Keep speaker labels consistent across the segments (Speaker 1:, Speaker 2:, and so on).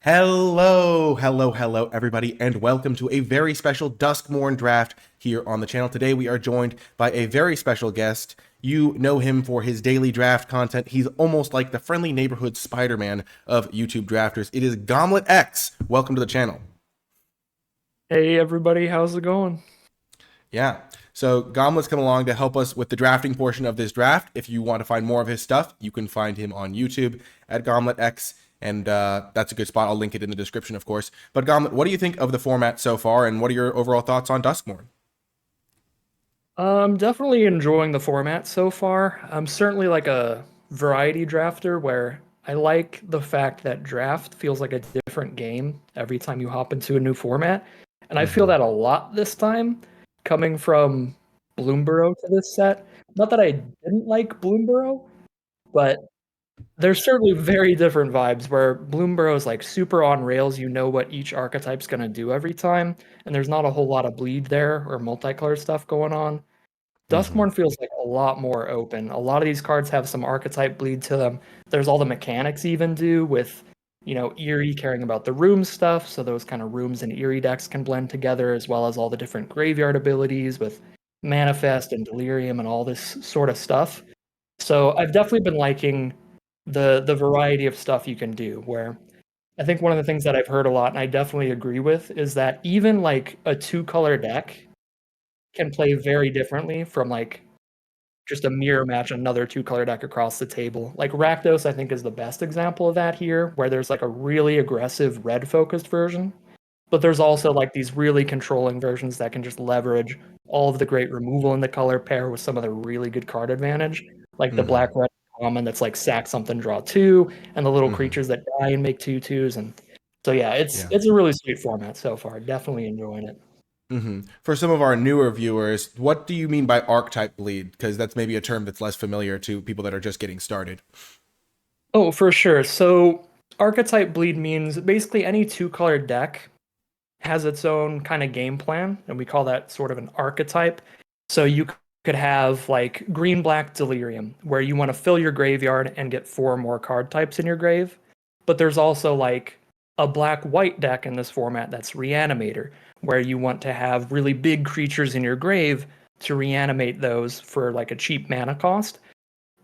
Speaker 1: Hello, everybody, and welcome to a very special Duskmourn draft here on the channel. Today, we are joined by a very special guest. You know him for his daily draft content. He's almost like the friendly neighborhood Spider-Man of YouTube drafters. It is GomletX. Welcome to the channel.
Speaker 2: Hey everybody, how's it going?
Speaker 1: Yeah. So Gomlet's come along to help us with the drafting portion of this draft. If you want to find more of his stuff, you can find him on YouTube at GomletX, and that's a good spot. I'll link it in the description, of course. But Gomlet, what do you think of the format so far, and what are your overall thoughts on Duskmourn?
Speaker 2: I'm definitely enjoying the format so far. I'm certainly like a variety drafter where I like the fact that draft feels like a different game every time you hop into a new format. And I feel
Speaker 1: Mm-hmm.
Speaker 2: that a lot this time coming from Bloomborough to this set. Not that I didn't like Bloomborough, but there's certainly very different vibes where Bloomborough is like super on rails. You know what each archetype's going to do every time, and there's not a whole lot of bleed there or multicolored stuff going on.
Speaker 1: Mm-hmm.
Speaker 2: Duskmourn feels like a lot more open. A lot of these cards have some archetype bleed to them. There's all the mechanics even do with, Eerie caring about the room stuff, so those kind of rooms and Eerie decks can blend together, as well as all the different graveyard abilities with Manifest and Delirium and all this sort of stuff. So I've definitely been liking the variety of stuff you can do, where I think one of the things that I've heard a lot, and I definitely agree with, is that even like a two-color deck can play very differently from like just a mirror match another two-color deck across the table. Like Rakdos, I think, is the best example of that here, where there's like a really aggressive red-focused version, but there's also like these really controlling versions that can just leverage all of the great removal in the color pair with some of the really good card advantage, like the
Speaker 1: Mm-hmm.
Speaker 2: black red common that's like sack something, draw two, and the little
Speaker 1: Mm-hmm.
Speaker 2: creatures that die and make two twos. And so yeah, it's
Speaker 1: Yeah.
Speaker 2: it's a really sweet format so far. Definitely enjoying it.
Speaker 1: Mm-hmm. For some of our newer viewers, what do you mean by archetype bleed? Because that's maybe a term that's less familiar to people that are just getting started.
Speaker 2: Oh, for sure. So archetype bleed means basically any two-colored deck has its own kind of game plan, and we call that sort of an archetype. So you could have like green black delirium, where you want to fill your graveyard and get four more card types in your grave. But there's also like a black white deck in this format that's reanimator, where you want to have really big creatures in your grave to reanimate those for like a cheap mana cost.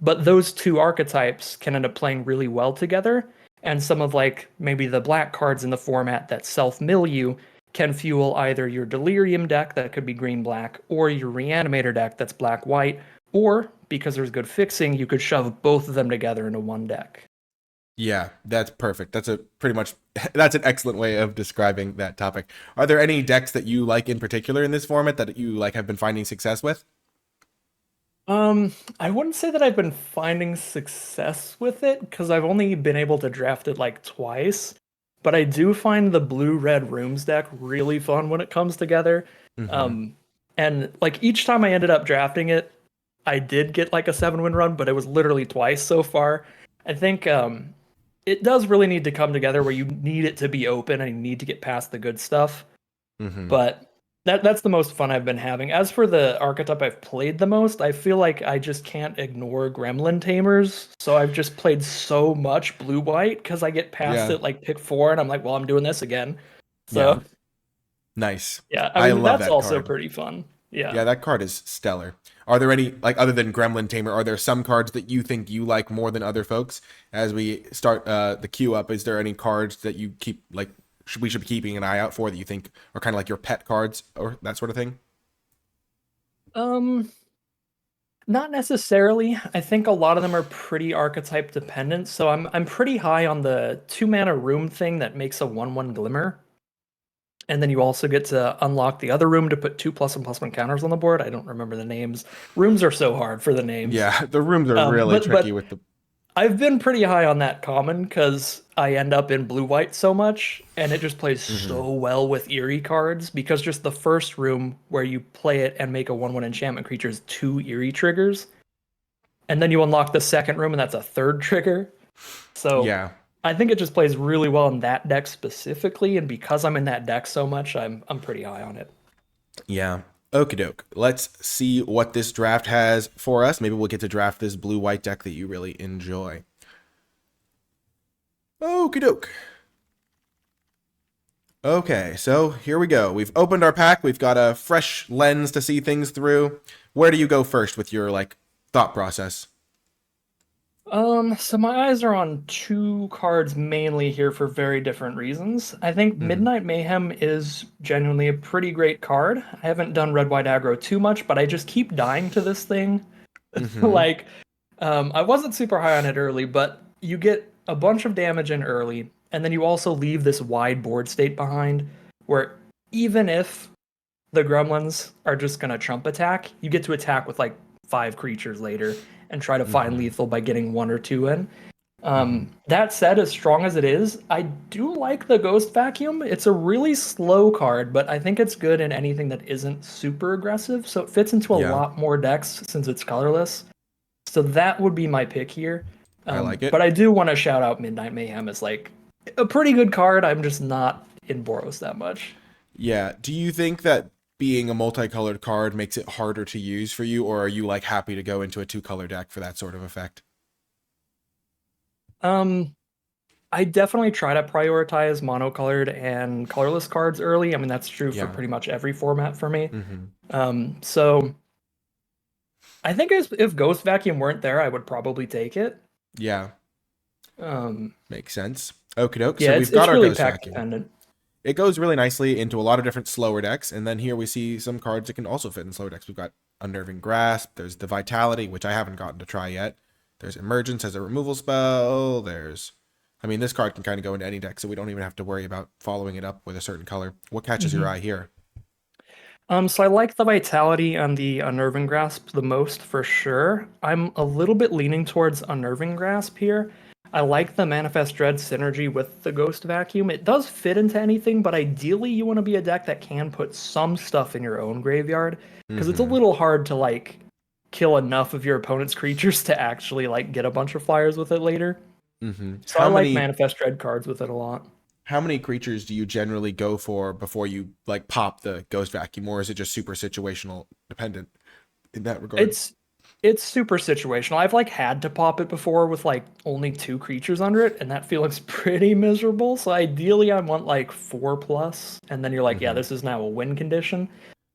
Speaker 2: But those two archetypes can end up playing really well together, and some of like maybe the black cards in the format that self-mill you can fuel either your delirium deck that could be green black or your reanimator deck that's black white, or because there's good fixing, you could shove both of them together into one deck.
Speaker 1: Yeah, that's perfect. That's a pretty much that's an excellent way of describing that topic. Are there any decks that you like in particular in this format that you like have been finding success with?
Speaker 2: I wouldn't say that I've been finding success with it because I've only been able to draft it like twice, but I do find the blue-red rooms deck really fun when it comes together.
Speaker 1: Mm-hmm.
Speaker 2: Um, and like each time I ended up drafting it, I did get like a 7-win run, but it was literally twice so far. I think it does really need to come together where you need it to be open and you need to get past the good stuff.
Speaker 1: Mm-hmm.
Speaker 2: But that's the most fun I've been having. As for the archetype I've played the most, I feel like I just can't ignore Gremlin Tamers. So I've just played so much blue white because I get past
Speaker 1: Yeah.
Speaker 2: it like pick four and I'm like, well, I'm doing this again.
Speaker 1: Yeah.
Speaker 2: So
Speaker 1: Nice.
Speaker 2: yeah, I
Speaker 1: I
Speaker 2: mean
Speaker 1: love
Speaker 2: that's
Speaker 1: that
Speaker 2: also
Speaker 1: card.
Speaker 2: pretty fun. Yeah.
Speaker 1: Yeah, that card is stellar. Are there any, like, other than Gremlin Tamer, are there some cards that you think you like more than other folks? As we start the queue up, is there any cards that you keep, like, we should be keeping an eye out for that you think are kind of like your pet cards or that sort of thing?
Speaker 2: Um, Not necessarily. I think a lot of them are pretty archetype dependent. So I'm pretty high on the 2 mana room thing that makes a 1/1 glimmer. And then you also get to unlock the other room to put two plus and plus one counters on the board. I don't remember the names. Rooms are so hard for the names.
Speaker 1: Yeah, the rooms are really
Speaker 2: But
Speaker 1: tricky
Speaker 2: but
Speaker 1: with the.
Speaker 2: I've been pretty high on that common because I end up in blue white so much, and it just plays
Speaker 1: Mhm.
Speaker 2: so well with Eerie cards because just the first room where you play it and make a 1/1 enchantment creature is two Eerie triggers, and then you unlock the second room and that's a third trigger. So
Speaker 1: Yeah,
Speaker 2: I think it just plays really well in that deck specifically, and because I'm in that deck so much, I'm pretty high on it.
Speaker 1: yeah. Okie doke. Let's see what this draft has for us. Maybe we'll get to draft this blue white deck that you really enjoy. Okie doke. Okay, so here we go. We've opened our pack. We've got a fresh lens to see things through. Where do you go first with your like thought process?
Speaker 2: So my eyes are on two cards mainly here for very different reasons. I think
Speaker 1: Hmm.
Speaker 2: Midnight Mayhem is genuinely a pretty great card. I haven't done red white aggro too much, but I just keep dying to this thing.
Speaker 1: Hmm.
Speaker 2: Like, I wasn't super high on it early, but you get a bunch of damage in early, and then you also leave this wide board state behind, where even if the gremlins are just gonna chump attack, you get to attack with like five creatures later and try to find
Speaker 1: Hmm.
Speaker 2: lethal by getting one or two in.
Speaker 1: Hmm.
Speaker 2: That said, as strong as it is, I do like the Ghost Vacuum. It's a really slow card, but I think it's good in anything that isn't super aggressive, so it fits into a
Speaker 1: Yeah,
Speaker 2: lot more decks since it's colorless. So that would be my pick here.
Speaker 1: I like
Speaker 2: But
Speaker 1: it.
Speaker 2: I do want to shout out Midnight Mayhem as like a pretty good card. I'm just not in Boros that much.
Speaker 1: Yeah. Do you think that being a multicolored card makes it harder to use for you, or are you like happy to go into a two-color deck for that sort of effect?
Speaker 2: Um, I definitely try to prioritize monocolored and colorless cards early. I mean, that's true for
Speaker 1: Yeah.
Speaker 2: pretty much every format for me.
Speaker 1: Hmm.
Speaker 2: So I think if Ghost Vacuum weren't there, I would probably take it.
Speaker 1: Yeah.
Speaker 2: Um,
Speaker 1: Makes sense. Okie doke. So
Speaker 2: yeah,
Speaker 1: we've got
Speaker 2: it's
Speaker 1: our
Speaker 2: really
Speaker 1: Ghost
Speaker 2: pack
Speaker 1: Vacuum.
Speaker 2: dependent.
Speaker 1: It goes really nicely into a lot of different slower decks, and then here we see some cards that can also fit in slower decks. We've got Unnerving Grasp, there's the Vitality, which I haven't gotten to try yet. There's Emergence as a removal spell, I mean, this card can kind of go into any deck, so we don't even have to worry about following it up with a certain color. What catches your
Speaker 2: Mhm.
Speaker 1: eye here?
Speaker 2: So I like the Vitality and the Unnerving Grasp the most for sure. I'm a little bit leaning towards Unnerving Grasp here. I like the Manifest Dread synergy with the Ghost Vacuum. It does fit into anything, but ideally you want to be a deck that can put some stuff in your own graveyard, because it's a
Speaker 1: Mm-hmm.
Speaker 2: little hard to like kill enough of your opponent's creatures to actually like get a bunch of flyers with it later.
Speaker 1: Mm-hmm.
Speaker 2: So I like Manifest Dread cards with it a lot.
Speaker 1: How many creatures do you generally go for before you like pop the Ghost Vacuum, or is it just super situational dependent in that regard?
Speaker 2: It's it's super situational. I've like had to pop it before with like only two creatures under it, and that feels pretty miserable. So ideally I want like four plus, and then you're like, yeah,
Speaker 1: Mm-hmm.
Speaker 2: this is now a win condition.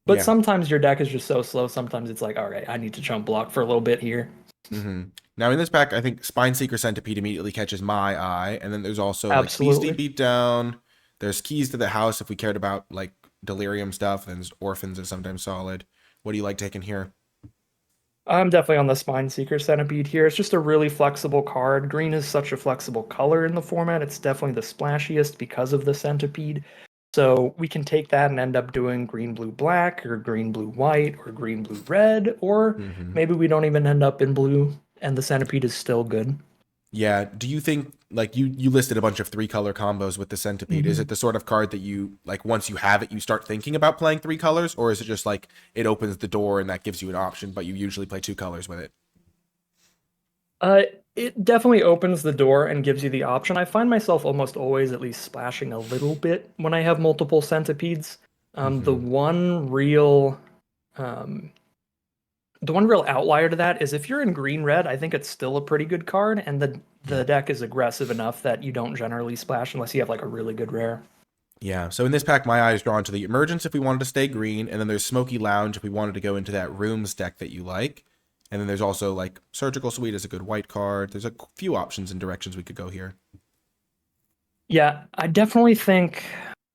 Speaker 2: But
Speaker 1: Yeah.
Speaker 2: sometimes your deck is just so slow, sometimes it's like, all right, I need to jump block for a little bit here.
Speaker 1: Hmm. Now in this pack, I think Spine Seeker Centipede immediately catches my eye, and then there's also like Beastie
Speaker 2: Absolutely.
Speaker 1: Beatdown. There's Keys to the House if we cared about like Delirium stuff, and there's Orphans is sometimes solid. What do you like taking here?
Speaker 2: I'm definitely on the Spine Seeker Centipede here. It's just a really flexible card. Green is such a flexible color in the format. It's definitely the splashiest because of the Centipede. So we can take that and end up doing green, blue, black, or green, blue, white, or green, blue, red, or
Speaker 1: Hmm.
Speaker 2: maybe we don't even end up in blue and the Centipede is still good.
Speaker 1: Yeah. Do you think like you listed a bunch of three-color combos with the Centipede? Is it
Speaker 2: Mhm.
Speaker 1: the sort of card that you like once you have it, you start thinking about playing three colors, or is it just like it opens the door and that gives you an option, but you usually play two colors with it?
Speaker 2: Uh, it definitely opens the door and gives you the option. I find myself almost always at least splashing a little bit when I have multiple centipedes. Um, the
Speaker 1: Hmm.
Speaker 2: one real, um, the one real outlier to that is if you're in green red, I think it's still a pretty good card, and the
Speaker 1: Yeah.
Speaker 2: deck is aggressive enough that you don't generally splash unless you have like a really good rare.
Speaker 1: Yeah, so in this pack, my eye is drawn to the Emergence if we wanted to stay green, and then there's Smoky Lounge if we wanted to go into that Rooms deck that you like. And then there's also like Surgical Suite is a good white card. There's a few options and directions we could go here.
Speaker 2: Yeah, I definitely think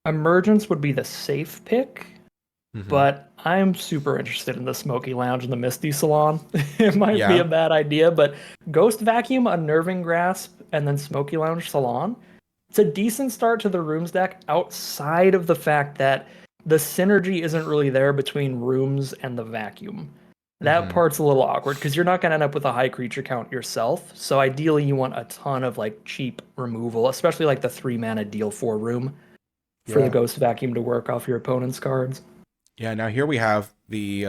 Speaker 2: Emergence would be the safe pick,
Speaker 1: Hmm.
Speaker 2: but I'm super interested in the Smoky Lounge and the Misty Salon. It might be a
Speaker 1: Yeah.
Speaker 2: bad idea, but Ghost Vacuum, Unnerving Grasp, and then Smoky Lounge Salon. It's a decent start to the Rooms deck outside of the fact that the synergy isn't really there between Rooms and the Vacuum. That
Speaker 1: Hmm.
Speaker 2: part's a little awkward because you're not going to end up with a high creature count yourself. So ideally, you want a ton of like cheap removal, especially like the 3 mana deal 4 room for the
Speaker 1: Yeah.
Speaker 2: Ghost Vacuum to work off your opponent's cards.
Speaker 1: Yeah. Now here we have the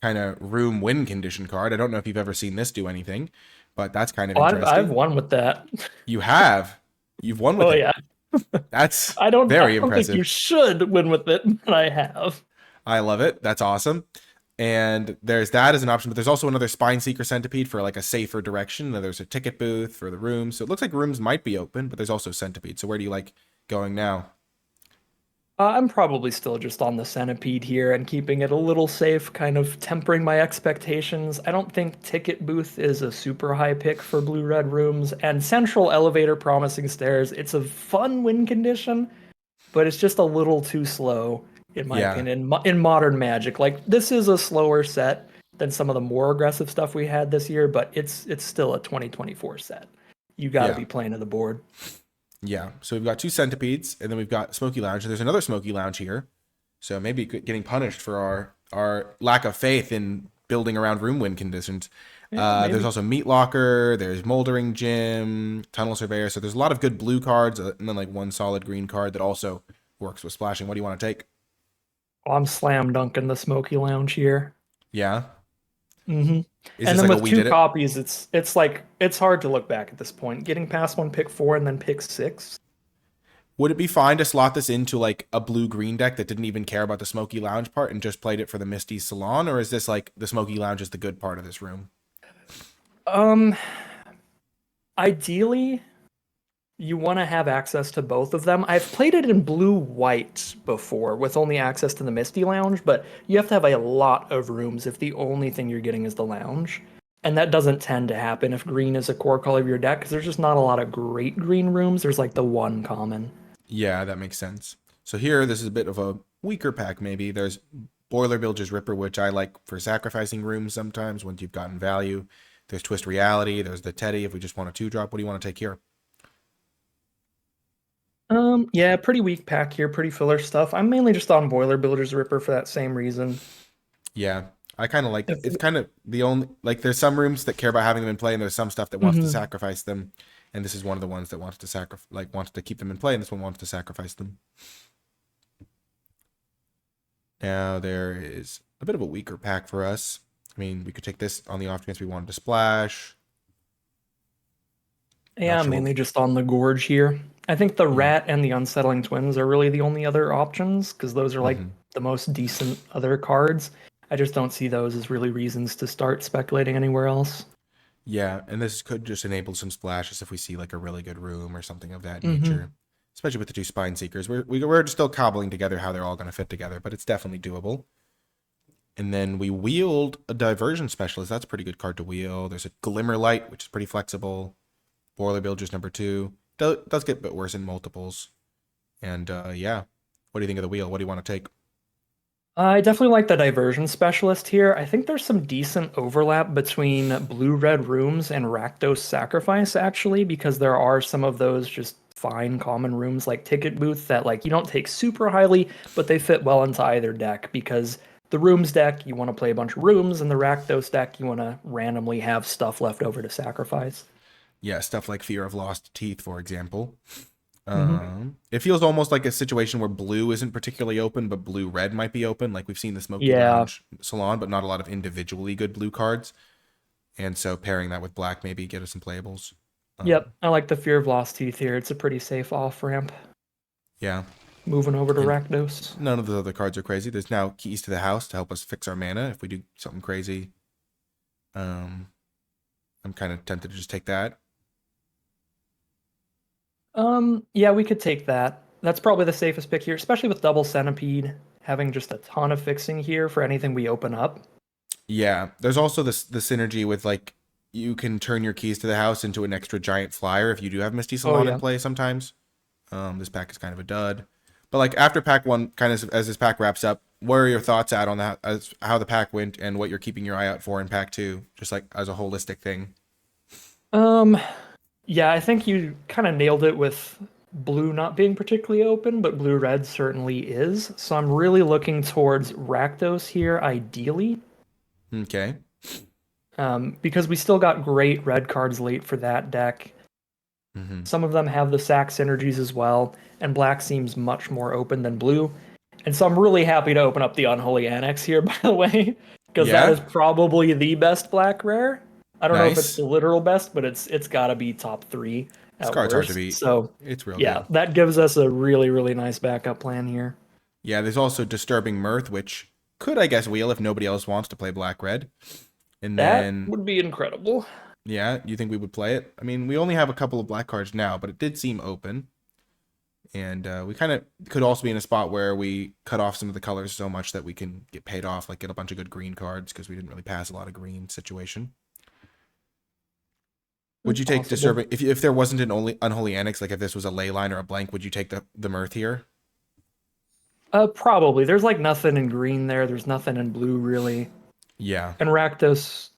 Speaker 1: kind of room win condition card. I don't know if you've ever seen this do anything, but that's kind of
Speaker 2: Oh, I've
Speaker 1: interesting.
Speaker 2: won with that.
Speaker 1: You have. You've won with
Speaker 2: Oh
Speaker 1: it.
Speaker 2: yeah.
Speaker 1: That's
Speaker 2: I
Speaker 1: very
Speaker 2: don't think you
Speaker 1: impressive.
Speaker 2: should win with it, but I have.
Speaker 1: I love it. That's awesome. And there's that as an option, but there's also another Spine Seeker Centipede for like a safer direction. And there's a ticket booth for the rooms. So it looks like rooms might be open, but there's also Centipede. So where do you like going now?
Speaker 2: I'm probably still just on the centipede here and keeping it a little safe, kind of tempering my expectations. I don't think Ticket Booth is a super high pick for blue-red rooms, and Central Elevator Promising Stairs, it's a fun win condition, but it's just a little too slow, in my
Speaker 1: Yeah,
Speaker 2: opinion. In Modern Magic, like this is a slower set than some of the more aggressive stuff we had this year, but it's still a 2024 set. You got to
Speaker 1: yeah,
Speaker 2: be playing to the board.
Speaker 1: yeah. So we've got two centipedes, and then we've got Smoky Lounge. There's another Smoky Lounge here. So maybe getting punished for our lack of faith in building around room win conditions.
Speaker 2: Yeah,
Speaker 1: There's
Speaker 2: maybe.
Speaker 1: also Meat Locker. There's Moldering Gym, Tunnel Surveyor. So there's a lot of good blue cards, and then like one solid green card that also works with splashing. What do you want to take?
Speaker 2: I'm slam dunking the Smoky Lounge here.
Speaker 1: Yeah.
Speaker 2: hmm
Speaker 1: Is
Speaker 2: And
Speaker 1: this
Speaker 2: then
Speaker 1: like a
Speaker 2: with
Speaker 1: we
Speaker 2: two
Speaker 1: did it?
Speaker 2: copies, it's like it's hard to look back at this point. Getting past one, pick four, and then pick six.
Speaker 1: Would it be fine to slot this into like a blue green deck that didn't even care about the Smoky Lounge part and just played it for the Misty Salon, or is this like the Smoky Lounge is the good part of this room?
Speaker 2: Um, Ideally, you want to have access to both of them. I've played it in blue white before with only access to the Misty Lounge, but you have to have a lot of rooms if the only thing you're getting is the lounge. And that doesn't tend to happen if green is a core color of your deck because there's just not a lot of great green rooms. There's like the one common.
Speaker 1: Yeah, that makes sense. So here, this is a bit of a weaker pack, maybe. There's Boiler Bilge's Ripper, which I like for sacrificing rooms sometimes once you've gotten value. There's Twist Reality. There's the Teddy if we just want a 2-drop. What do you want to take here?
Speaker 2: Yeah, pretty weak pack here, pretty filler stuff. I'm mainly just on Boiler Builder's Ripper for that same reason.
Speaker 1: Yeah, I kind of like
Speaker 2: If,
Speaker 1: it's kind of the only like there's some rooms that care about having them in play, and there's some stuff that wants to
Speaker 2: Mhm.
Speaker 1: sacrifice them, and this is one of the ones that wants to wants to keep them in play, and this one wants to sacrifice them. Now there is a bit of a weaker pack for us. I mean, we could take this on the off chance we wanted to splash. Not
Speaker 2: Yeah,
Speaker 1: sure what.
Speaker 2: mainly just on the Gorge here. I think the
Speaker 1: Yeah.
Speaker 2: Rat and the Unsettling Twins are really the only other options because those are like
Speaker 1: hmm
Speaker 2: the most decent other cards. I just don't see those as really reasons to start speculating anywhere else.
Speaker 1: Yeah, and this could just enable some splashes if we see like a really good room or something of that
Speaker 2: hmm
Speaker 1: nature. Especially with the two Spine Seekers, we're still cobbling together how they're all going to fit together, but it's definitely doable. And then we wield a Diversion Specialist. That's a pretty good card to wield. There's a Glimmer Light, which is pretty flexible. Boiler Bilger's number 2. Does get a bit worse in multiples. And yeah, what do you think of the wheel? What do you want to take?
Speaker 2: I definitely like the Diversion Specialist here. I think there's some decent overlap between Blue-Red Rooms and Rakdos Sacrifice, actually, because there are some of those just fine common rooms like Ticket Booth that like you don't take super highly, but they fit well into either deck because the Rooms deck, you want to play a bunch of rooms, and the Rakdos deck, you want to randomly have stuff left over to sacrifice.
Speaker 1: Yeah, stuff like Fear of Lost Teeth, for example.
Speaker 2: hmm
Speaker 1: It feels almost like a situation where blue isn't particularly open, but blue red might be open. Like we've seen the Smoky
Speaker 2: Yeah.
Speaker 1: Lounge Salon, but not a lot of individually good blue cards. And so pairing that with black maybe get us some playables.
Speaker 2: Yep. I like the Fear of Lost Teeth here. It's a pretty safe off ramp.
Speaker 1: Yeah.
Speaker 2: Moving over to
Speaker 1: And
Speaker 2: Rakdos.
Speaker 1: none of the other cards are crazy. There's now keys to the house to help us fix our mana if we do something crazy. Um, I'm kind of tempted to just take that.
Speaker 2: Yeah, we could take that. That's probably the safest pick here, especially with double centipede, having just a ton of fixing here for anything we open up.
Speaker 1: Yeah. There's also this the synergy with like you can turn your keys to the house into an extra giant flyer if you do have Misty
Speaker 2: Oh
Speaker 1: Salon in
Speaker 2: yeah.
Speaker 1: play sometimes. This pack is kind of a dud. But like after pack one, kind of as this pack wraps up, what are your thoughts at on that as how the pack went and what you're keeping your eye out for in pack two, just like as a holistic thing?
Speaker 2: Um, yeah, I think you kind of nailed it with blue not being particularly open, but blue red certainly is. So I'm really looking towards Rakdos here, ideally,
Speaker 1: Okay.
Speaker 2: because we still got great red cards late for that deck.
Speaker 1: Mm-hmm.
Speaker 2: Some of them have the sack synergies as well, and black seems much more open than blue. And so I'm really happy to open up the Unholy Annex here, by the way, because that is
Speaker 1: Yeah.
Speaker 2: probably the best black rare. I don't know if it's
Speaker 1: Nice.
Speaker 2: the literal best, but it's got to be top three
Speaker 1: This
Speaker 2: at
Speaker 1: card's hard to
Speaker 2: worst.
Speaker 1: beat.
Speaker 2: So
Speaker 1: It's real
Speaker 2: yeah,
Speaker 1: good.
Speaker 2: that gives us a really, really nice backup plan here.
Speaker 1: Yeah, there's also Disturbing Mirth, which could, I guess, wheel if nobody else wants to play black red. And
Speaker 2: That
Speaker 1: then,
Speaker 2: would be incredible.
Speaker 1: yeah, you think we would play it? I mean, we only have a couple of black cards now, but it did seem open. And we kind of could also be in a spot where we cut off some of the colors so much that we can get paid off, like get a bunch of good green cards because we didn't really pass a lot of green situation. Would
Speaker 2: It's
Speaker 1: you take
Speaker 2: possible.
Speaker 1: Disturbing if there wasn't an only Unholy Annex, like if this was a ley line or a blank, would you take the Mirth here?
Speaker 2: Probably. There's like nothing in green there. There's nothing in blue really.
Speaker 1: Yeah.
Speaker 2: And Rakdos,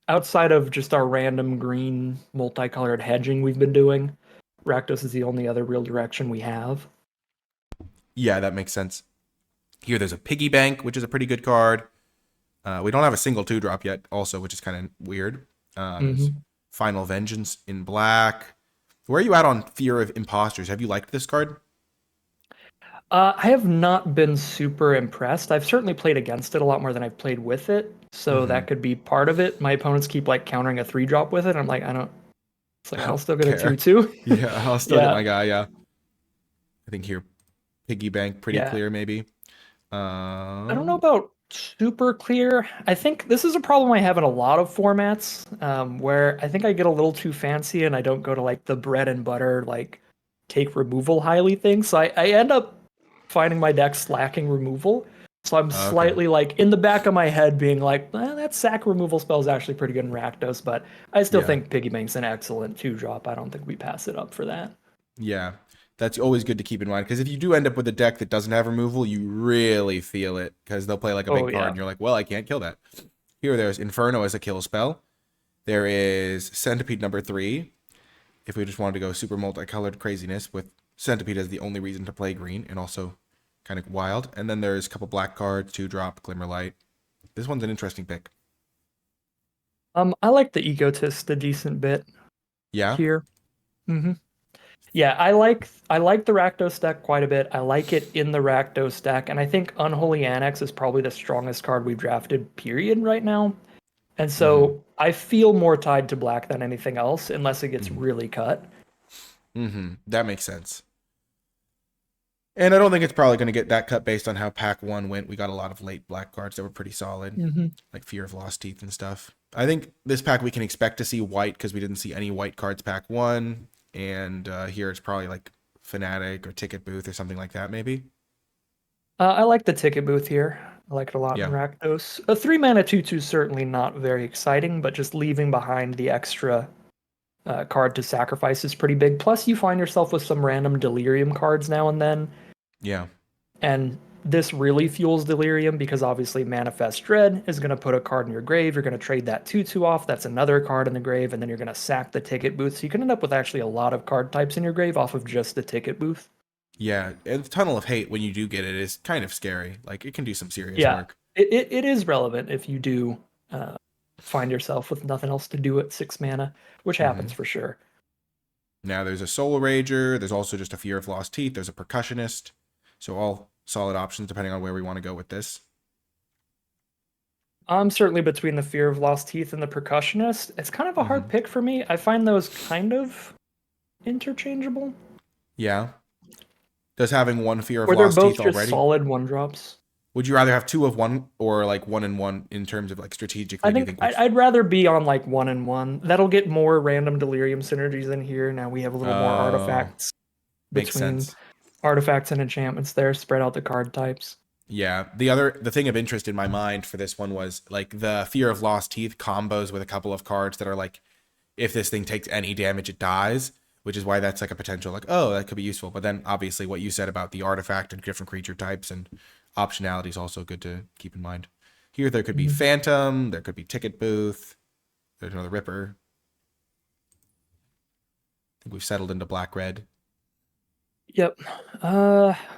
Speaker 2: outside of just our random green multicolored hedging we've been doing, Rakdos is the only other real direction we have.
Speaker 1: Yeah, that makes sense. Here there's a Piggy Bank, which is a pretty good card. We don't have a single 2-drop yet, also, which is kind of weird. There's Final Vengeance in black. Where are you at on Fear of Imposters? Have you liked this card?
Speaker 2: I have not been super impressed. I've certainly played against it a lot more than I've played with it, so that could be part of it. My opponents keep like countering a 3-drop with it. I'm like, I don't. It's like
Speaker 1: I
Speaker 2: I'll
Speaker 1: don't
Speaker 2: still get a
Speaker 1: care.
Speaker 2: 2/2.
Speaker 1: Yeah, I'll still get
Speaker 2: Yeah,
Speaker 1: my guy, yeah. I think here, Piggy Bank, pretty
Speaker 2: yeah.
Speaker 1: clear, maybe.
Speaker 2: I don't know about super clear. I think this is a problem I have in a lot of formats, where I think I get a little too fancy and I don't go to like the bread and butter, like take removal highly thing. So I end up finding my decks lacking removal. So I'm
Speaker 1: Okay.
Speaker 2: slightly like in the back of my head being like, that sack removal spell is actually pretty good in Rakdos, but I still
Speaker 1: Yeah.
Speaker 2: think Piggy Bank's an excellent 2-drop. I don't think we pass it up for that.
Speaker 1: Yeah. That's always good to keep in mind because if you do end up with a deck that doesn't have removal, you really feel it because they'll play like a
Speaker 2: Oh
Speaker 1: big card
Speaker 2: yeah.
Speaker 1: and you're like, well, I can't kill that. Here, there's Inferno as a kill spell. There is Centipede number 3. If we just wanted to go super multicolored craziness with Centipede as the only reason to play green and also kind of wild. And then there's a couple black cards, 2-drop, Glimmerlight. This one's an interesting pick.
Speaker 2: I like the Egotist a decent bit
Speaker 1: Yeah.
Speaker 2: here. hmm Yeah, I like the Rakdos deck quite a bit. I like it in the Rakdos deck, and I think Unholy Annex is probably the strongest card we've drafted, period, right now. And
Speaker 1: Mm-hmm.
Speaker 2: so I feel more tied to black than anything else, unless it gets
Speaker 1: Mm-hmm.
Speaker 2: really cut.
Speaker 1: Mm-hmm. That makes sense. And I don't think it's probably going to get that cut based on how pack 1 went. We got a lot of late black cards that were pretty solid,
Speaker 2: hmm
Speaker 1: like Fear of Lost Teeth and stuff. I think this pack we can expect to see white because we didn't see any white cards pack 1. And here it's probably like Fanatic or Ticket Booth or something like that, maybe.
Speaker 2: I like the ticket booth here. I like it a lot in
Speaker 1: Yeah.
Speaker 2: Rakdos. A 3-mana 2/2 is certainly not very exciting, but just leaving behind the extra card to sacrifice is pretty big. Plus, you find yourself with some random delirium cards now and then.
Speaker 1: Yeah.
Speaker 2: And this really fuels delirium because obviously Manifest Dread is going to put a card in your grave. You're going to trade that 2/2 off. That's another card in the grave. And then you're going to sack the ticket booth. So you can end up with actually a lot of card types in your grave off of just the ticket booth.
Speaker 1: Yeah. And the Tunnel of Hate, when you do get it, is kind of scary. Like, it can do some serious
Speaker 2: Yeah,
Speaker 1: work.
Speaker 2: it is relevant if you do uh, find yourself with nothing else to do at 6 mana, which happens
Speaker 1: Mm-hmm.
Speaker 2: for sure.
Speaker 1: Now there's a Soul Rager. There's also just a Fear of Lost Teeth. There's a Percussionist. So all solid options depending on where we want to go with this.
Speaker 2: I'm certainly between the Fear of Lost Teeth and the Percussionist. It's kind of a hard
Speaker 1: Mm-hmm.
Speaker 2: pick for me. I find those kind of interchangeable.
Speaker 1: Yeah. Does having one Fear of
Speaker 2: Or they're
Speaker 1: Lost
Speaker 2: both
Speaker 1: Teeth
Speaker 2: just
Speaker 1: already?
Speaker 2: solid 1-drops.
Speaker 1: Would you rather have 2 of one or like 1 and 1 in terms of like
Speaker 2: I
Speaker 1: strategically? Do you
Speaker 2: think
Speaker 1: think which?
Speaker 2: I'd rather be on like 1 and 1. That'll get more random delirium synergies in here. Now we have a little more
Speaker 1: Oh,
Speaker 2: artifacts
Speaker 1: makes
Speaker 2: between
Speaker 1: sense.
Speaker 2: artifacts and enchantments there, spread out the card types.
Speaker 1: Yeah. The thing of interest in my mind for this one was like the Fear of Lost Teeth combos with a couple of cards that are like, if this thing takes any damage, it dies, which is why that's like a potential, like, oh, that could be useful. But then obviously what you said about the artifact and different creature types and optionality is also good to keep in mind. Here, there could be
Speaker 2: Mhm.
Speaker 1: Phantom, there could be Ticket Booth, there's another Ripper. I think we've settled into black red.
Speaker 2: Yep.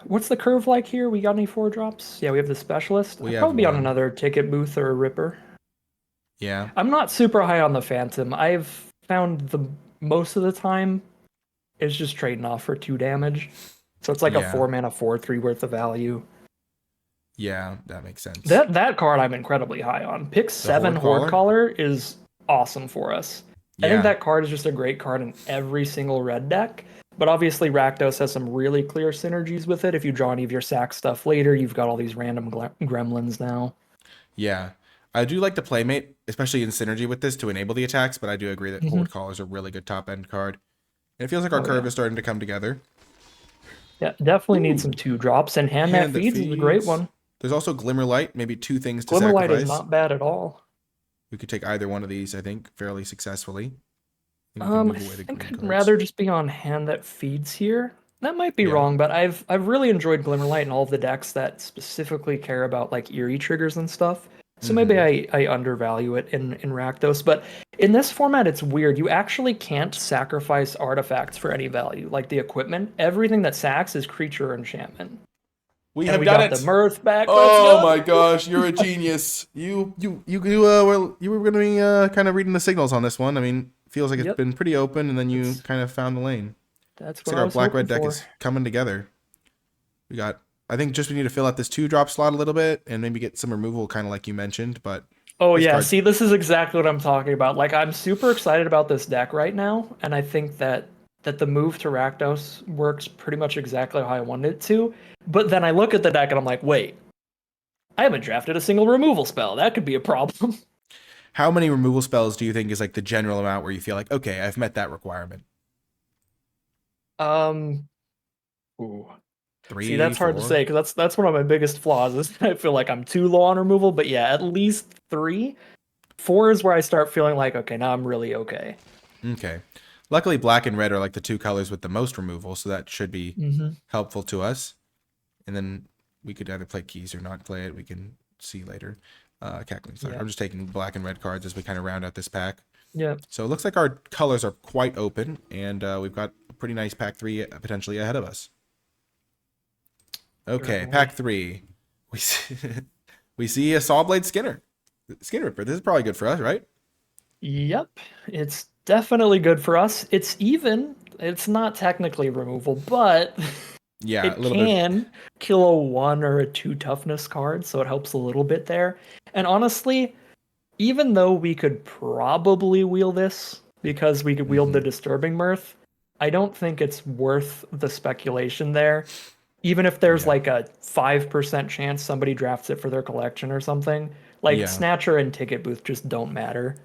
Speaker 2: What's the curve like here? We got any 4-drops? Yeah, we have the specialist.
Speaker 1: We
Speaker 2: I'd
Speaker 1: have
Speaker 2: probably be on
Speaker 1: one.
Speaker 2: another ticket booth or a ripper.
Speaker 1: Yeah.
Speaker 2: I'm not super high on the Phantom. I've found the most of the time it's just trading off for 2 damage. So it's like a
Speaker 1: Yeah.
Speaker 2: 4-mana 4/3 worth of value.
Speaker 1: Yeah, that makes sense.
Speaker 2: That card I'm incredibly high on. Pick
Speaker 1: The
Speaker 2: 7
Speaker 1: Horde
Speaker 2: Horde
Speaker 1: Caller?
Speaker 2: Caller is awesome for us. I think
Speaker 1: Yeah.
Speaker 2: that card is just a great card in every single red deck. But obviously Rakdos has some really clear synergies with it. If you draw any of your sack stuff later, you've got all these random gremlins now.
Speaker 1: Yeah. I do like the Playmate, especially in synergy with this to enable the attacks, but I do agree that
Speaker 2: hmm
Speaker 1: Horde Caller is a really good top end card. And it feels like our
Speaker 2: Oh
Speaker 1: curve
Speaker 2: yeah.
Speaker 1: is starting to come together.
Speaker 2: Yeah, definitely need some
Speaker 1: Ooh,
Speaker 2: 2 drops, and Hand That
Speaker 1: hand that
Speaker 2: Feeds is a great
Speaker 1: feeds.
Speaker 2: one.
Speaker 1: There's also Glimmerlight, maybe 2 things to
Speaker 2: Glimmerlight is
Speaker 1: sacrifice.
Speaker 2: not bad at all.
Speaker 1: We could take either one of these, I think, fairly successfully. And we can
Speaker 2: I
Speaker 1: move away the
Speaker 2: think
Speaker 1: green
Speaker 2: I'd
Speaker 1: cards.
Speaker 2: rather just be on Hand That Feeds here. That might be
Speaker 1: Yeah.
Speaker 2: wrong, but I've really enjoyed Glimmerlight and all of the decks that specifically care about like Eerie triggers and stuff. So maybe
Speaker 1: Mm-hmm.
Speaker 2: I undervalue it in Rakdos. But in this format, it's weird. You actually can't sacrifice artifacts for any value, like the equipment. Everything that sacks is creature or enchantment.
Speaker 1: We
Speaker 2: And
Speaker 1: have
Speaker 2: we
Speaker 1: done
Speaker 2: got the
Speaker 1: it.
Speaker 2: Mirth back. Let's
Speaker 1: Oh
Speaker 2: go.
Speaker 1: my gosh, you're a genius. You were going to be kind of reading the signals on this one. I mean, feels like it's
Speaker 2: Yep,
Speaker 1: been pretty open, and then you
Speaker 2: that's
Speaker 1: kind of found the lane.
Speaker 2: that's
Speaker 1: Looks
Speaker 2: what
Speaker 1: like
Speaker 2: I
Speaker 1: our
Speaker 2: was
Speaker 1: black
Speaker 2: hoping
Speaker 1: red deck
Speaker 2: for.
Speaker 1: is coming together. We got, I think, just we need to fill out this 2 drop slot a little bit, and maybe get some removal, kind of like you mentioned. But
Speaker 2: Oh
Speaker 1: this
Speaker 2: yeah,
Speaker 1: card,
Speaker 2: see, this is exactly what I'm talking about. Like, I'm super excited about this deck right now, and I think that the move to Rakdos works pretty much exactly how I wanted it to. But then I look at the deck and I'm like, wait, I haven't drafted a single removal spell. That could be a problem.
Speaker 1: how many removal spells do you think is like the general amount where you feel like, okay, I've met that requirement?
Speaker 2: Um, ooh. See,
Speaker 1: Three,
Speaker 2: that's hard to say
Speaker 1: four.
Speaker 2: because that's one of my biggest flaws is I feel like I'm too low on removal. But yeah, at least 3. 4 is where I start feeling like, okay, now I'm really okay.
Speaker 1: Okay. Luckily, black and red are like the 2 colors with the most removal, so that should be
Speaker 2: Mm-hmm.
Speaker 1: helpful to us. And then we could either play keys or not play it. We can see later. Cackling Slayer.
Speaker 2: Yeah.
Speaker 1: I'm just taking black and red cards as we kind of round out this pack.
Speaker 2: Yeah.
Speaker 1: So it looks like our colors are quite open, and we've got a pretty nice pack 3 potentially ahead of us. Okay,
Speaker 2: Certainly.
Speaker 1: pack 3. We see, we see a Sawblade Skin Ripper. This is probably good for us, right?
Speaker 2: Yep, it's definitely good for us. It's even, it's not technically removal, but
Speaker 1: Yeah, a
Speaker 2: it
Speaker 1: little bit.
Speaker 2: can kill a 1 or a 2 toughness card, so it helps a little bit there. And honestly, even though we could probably wheel this because we could wield the
Speaker 1: Mm-hmm.
Speaker 2: Disturbing Mirth, I don't think it's worth the speculation there. Even if there's
Speaker 1: Yeah.
Speaker 2: like a 5% chance somebody drafts it for their collection or something, like
Speaker 1: Yeah.
Speaker 2: Snatcher and Ticket Booth just don't matter.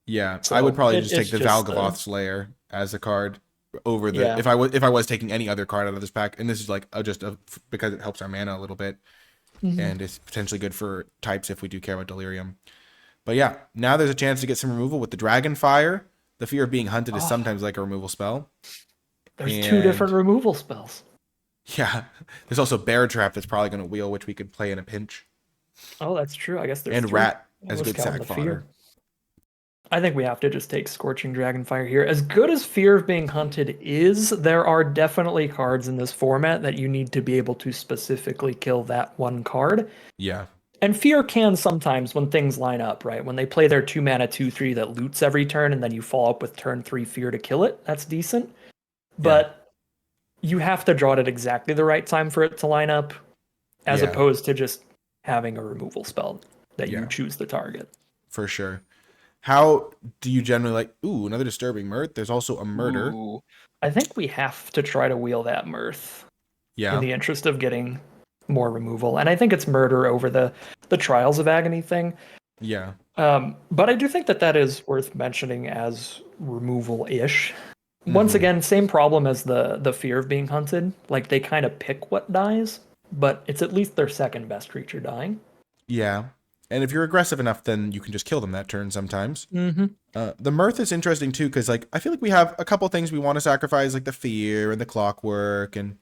Speaker 1: Yeah, I would
Speaker 2: So
Speaker 1: probably just take
Speaker 2: it's
Speaker 1: the
Speaker 2: just the
Speaker 1: Valgavoth Slayer as a card over the
Speaker 2: yeah.
Speaker 1: if I was taking any other card out of this pack, and this is like because it helps our mana a little bit,
Speaker 2: Mhm.
Speaker 1: and it's potentially good for types if we do care about Delirium. But yeah, now there's a chance to get some removal with the Dragon Fire. The Fear of Being Hunted is
Speaker 2: Oh,
Speaker 1: sometimes like a removal spell,
Speaker 2: there's 2 different
Speaker 1: and
Speaker 2: removal spells.
Speaker 1: yeah, there's also Bear Trap that's probably going to wheel, which we could play in a pinch,
Speaker 2: Oh, that's true. I guess there's
Speaker 1: and
Speaker 2: 3.
Speaker 1: Rat
Speaker 2: I
Speaker 1: as
Speaker 2: was
Speaker 1: good
Speaker 2: counting
Speaker 1: sack
Speaker 2: the
Speaker 1: fodder.
Speaker 2: fear. I think we have to just take Scorching Dragonfire here. As good as Fear of Being Hunted is, there are definitely cards in this format that you need to be able to specifically kill that one card.
Speaker 1: Yeah,
Speaker 2: And Fear can sometimes when things line up, right? When they play their 2 mana 2/3 that loots every turn and then you follow up with turn 3 Fear to kill it, that's decent.
Speaker 1: yeah,
Speaker 2: But you have to draw it at exactly the right time for it to line up, as
Speaker 1: yeah,
Speaker 2: opposed to just having a removal spell that you
Speaker 1: yeah,
Speaker 2: choose the target.
Speaker 1: for sure. How do you generally like? Ooh, another Disturbing Mirth. There's also a Murder.
Speaker 2: Ooh. I think we have to try to wheel that Mirth in
Speaker 1: Yeah,
Speaker 2: the interest of getting more removal. And I think it's murder over the Trials of Agony thing.
Speaker 1: yeah.
Speaker 2: But I do think that that is worth mentioning as removal-ish. Once
Speaker 1: Mm-hmm.
Speaker 2: again, same problem as the fear of being hunted. Like they kind of pick what dies, but it's at least their second best creature dying.
Speaker 1: Yeah. And if you're aggressive enough, then you can just kill them that turn sometimes.
Speaker 2: Mm-hmm.
Speaker 1: The Mirth is interesting too, because like I feel like we have a couple things we want to sacrifice, like the Fear and the Clockwork, and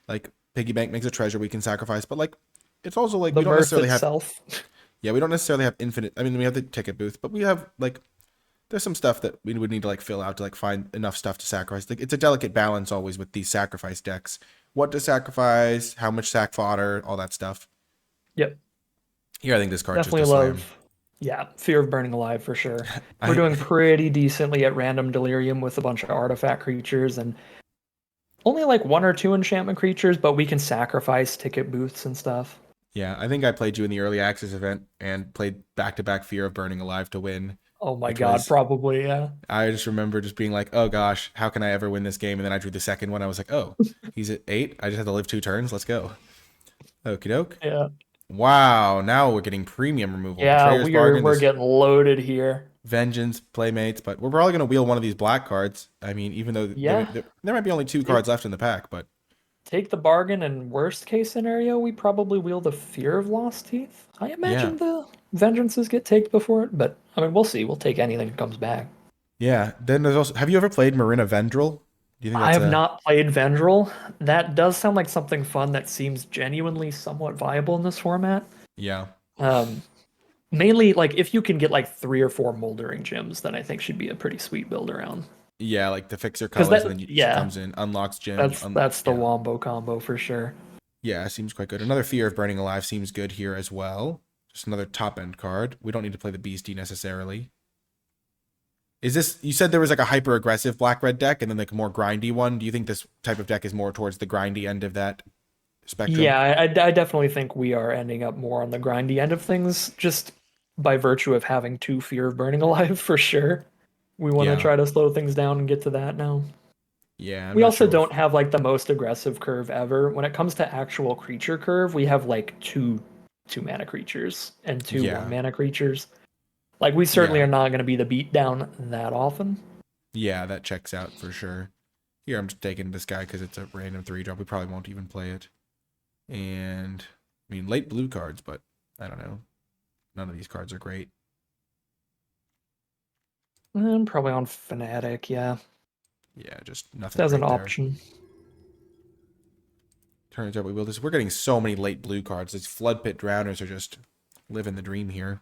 Speaker 1: like Piggy Bank makes a treasure we can sacrifice. But like, it's also like
Speaker 2: The
Speaker 1: we don't
Speaker 2: mirth
Speaker 1: necessarily have.
Speaker 2: itself.
Speaker 1: Yeah, we don't necessarily have infinite. I mean, we have the ticket booth, but we have like there's some stuff that we would need to like fill out to like find enough stuff to sacrifice. Like it's a delicate balance always with these sacrifice decks. What to sacrifice, how much sack fodder, all that stuff.
Speaker 2: Yep.
Speaker 1: Here, I think this card's just
Speaker 2: Definitely
Speaker 1: a slam.
Speaker 2: love. Yeah, Fear of Burning Alive for sure. We're
Speaker 1: I
Speaker 2: doing pretty decently at random delirium with a bunch of artifact creatures and only like 1 or 2 enchantment creatures, but we can sacrifice ticket booths and stuff.
Speaker 1: Yeah, I think I played you in the early access event and played back to back Fear of Burning Alive to win,
Speaker 2: Oh my
Speaker 1: which
Speaker 2: god,
Speaker 1: was
Speaker 2: probably, yeah.
Speaker 1: I just remember just being like, oh gosh, how can I ever win this game? And then I drew the second one. I was like, oh, he's at 8. I just have to live 2 turns. Let's go. Okie doke.
Speaker 2: Yeah.
Speaker 1: Wow, now we're getting premium removal.
Speaker 2: Yeah,
Speaker 1: Betrayer's Bargain,
Speaker 2: we're
Speaker 1: this
Speaker 2: getting loaded here.
Speaker 1: Vengeance, Playmates, but we're probably going to wheel one of these black cards. I mean, even though
Speaker 2: Yeah.
Speaker 1: there might be only 2 cards left in the pack, but
Speaker 2: take the bargain, and worst case scenario, we probably wield a Fear of Lost Teeth. I
Speaker 1: Yeah.
Speaker 2: imagine the vengeances get taked before it, but I mean, we'll see. We'll take anything that comes back.
Speaker 1: Yeah. Then there's also, have you ever played Marina Vendril? Do you think
Speaker 2: I
Speaker 1: that's
Speaker 2: have
Speaker 1: a,
Speaker 2: not played Vendril. That does sound like something fun that seems genuinely somewhat viable in this format.
Speaker 1: yeah.
Speaker 2: Um, Mainly, like if you can get like 3 or 4 moldering gems, then I think should be a pretty sweet build around.
Speaker 1: Yeah, like the fixer
Speaker 2: Because
Speaker 1: colors, and
Speaker 2: that,
Speaker 1: then she
Speaker 2: yeah,
Speaker 1: comes in, unlocks gym.
Speaker 2: that's the
Speaker 1: Yeah.
Speaker 2: wombo combo for sure.
Speaker 1: Yeah, seems quite good. Another Fear of Burning Alive seems good here as well. Just another top end card. We don't need to play the Beastie necessarily. Is this, you said there was like a hyper aggressive black red deck and then like a more grindy one? Do you think this type of deck is more towards the grindy end of that spectrum?
Speaker 2: Yeah, I definitely think we are ending up more on the grindy end of things, just by virtue of having 2 Fear of Burning Alive for sure. We want to
Speaker 1: Yeah.
Speaker 2: try to slow things down and get to that now.
Speaker 1: Yeah, I'm
Speaker 2: We
Speaker 1: not
Speaker 2: also
Speaker 1: sure
Speaker 2: don't
Speaker 1: if.
Speaker 2: have like the most aggressive curve ever. When it comes to actual creature curve, we have like two mana creatures and two one
Speaker 1: Yeah.
Speaker 2: mana creatures. Like we certainly
Speaker 1: Yeah.
Speaker 2: are not going to be the beatdown that often.
Speaker 1: Yeah, that checks out for sure. Here, I'm just taking this guy because it's a random 3 drop. We probably won't even play it. And, I mean, late blue cards, but I don't know. None of these cards are great.
Speaker 2: Probably on Fnatic, yeah.
Speaker 1: Yeah, just nothing
Speaker 2: As an
Speaker 1: great there.
Speaker 2: option.
Speaker 1: Turns out we will this. We're getting so many late blue cards. These Flood Pit Drowners are just living the dream here.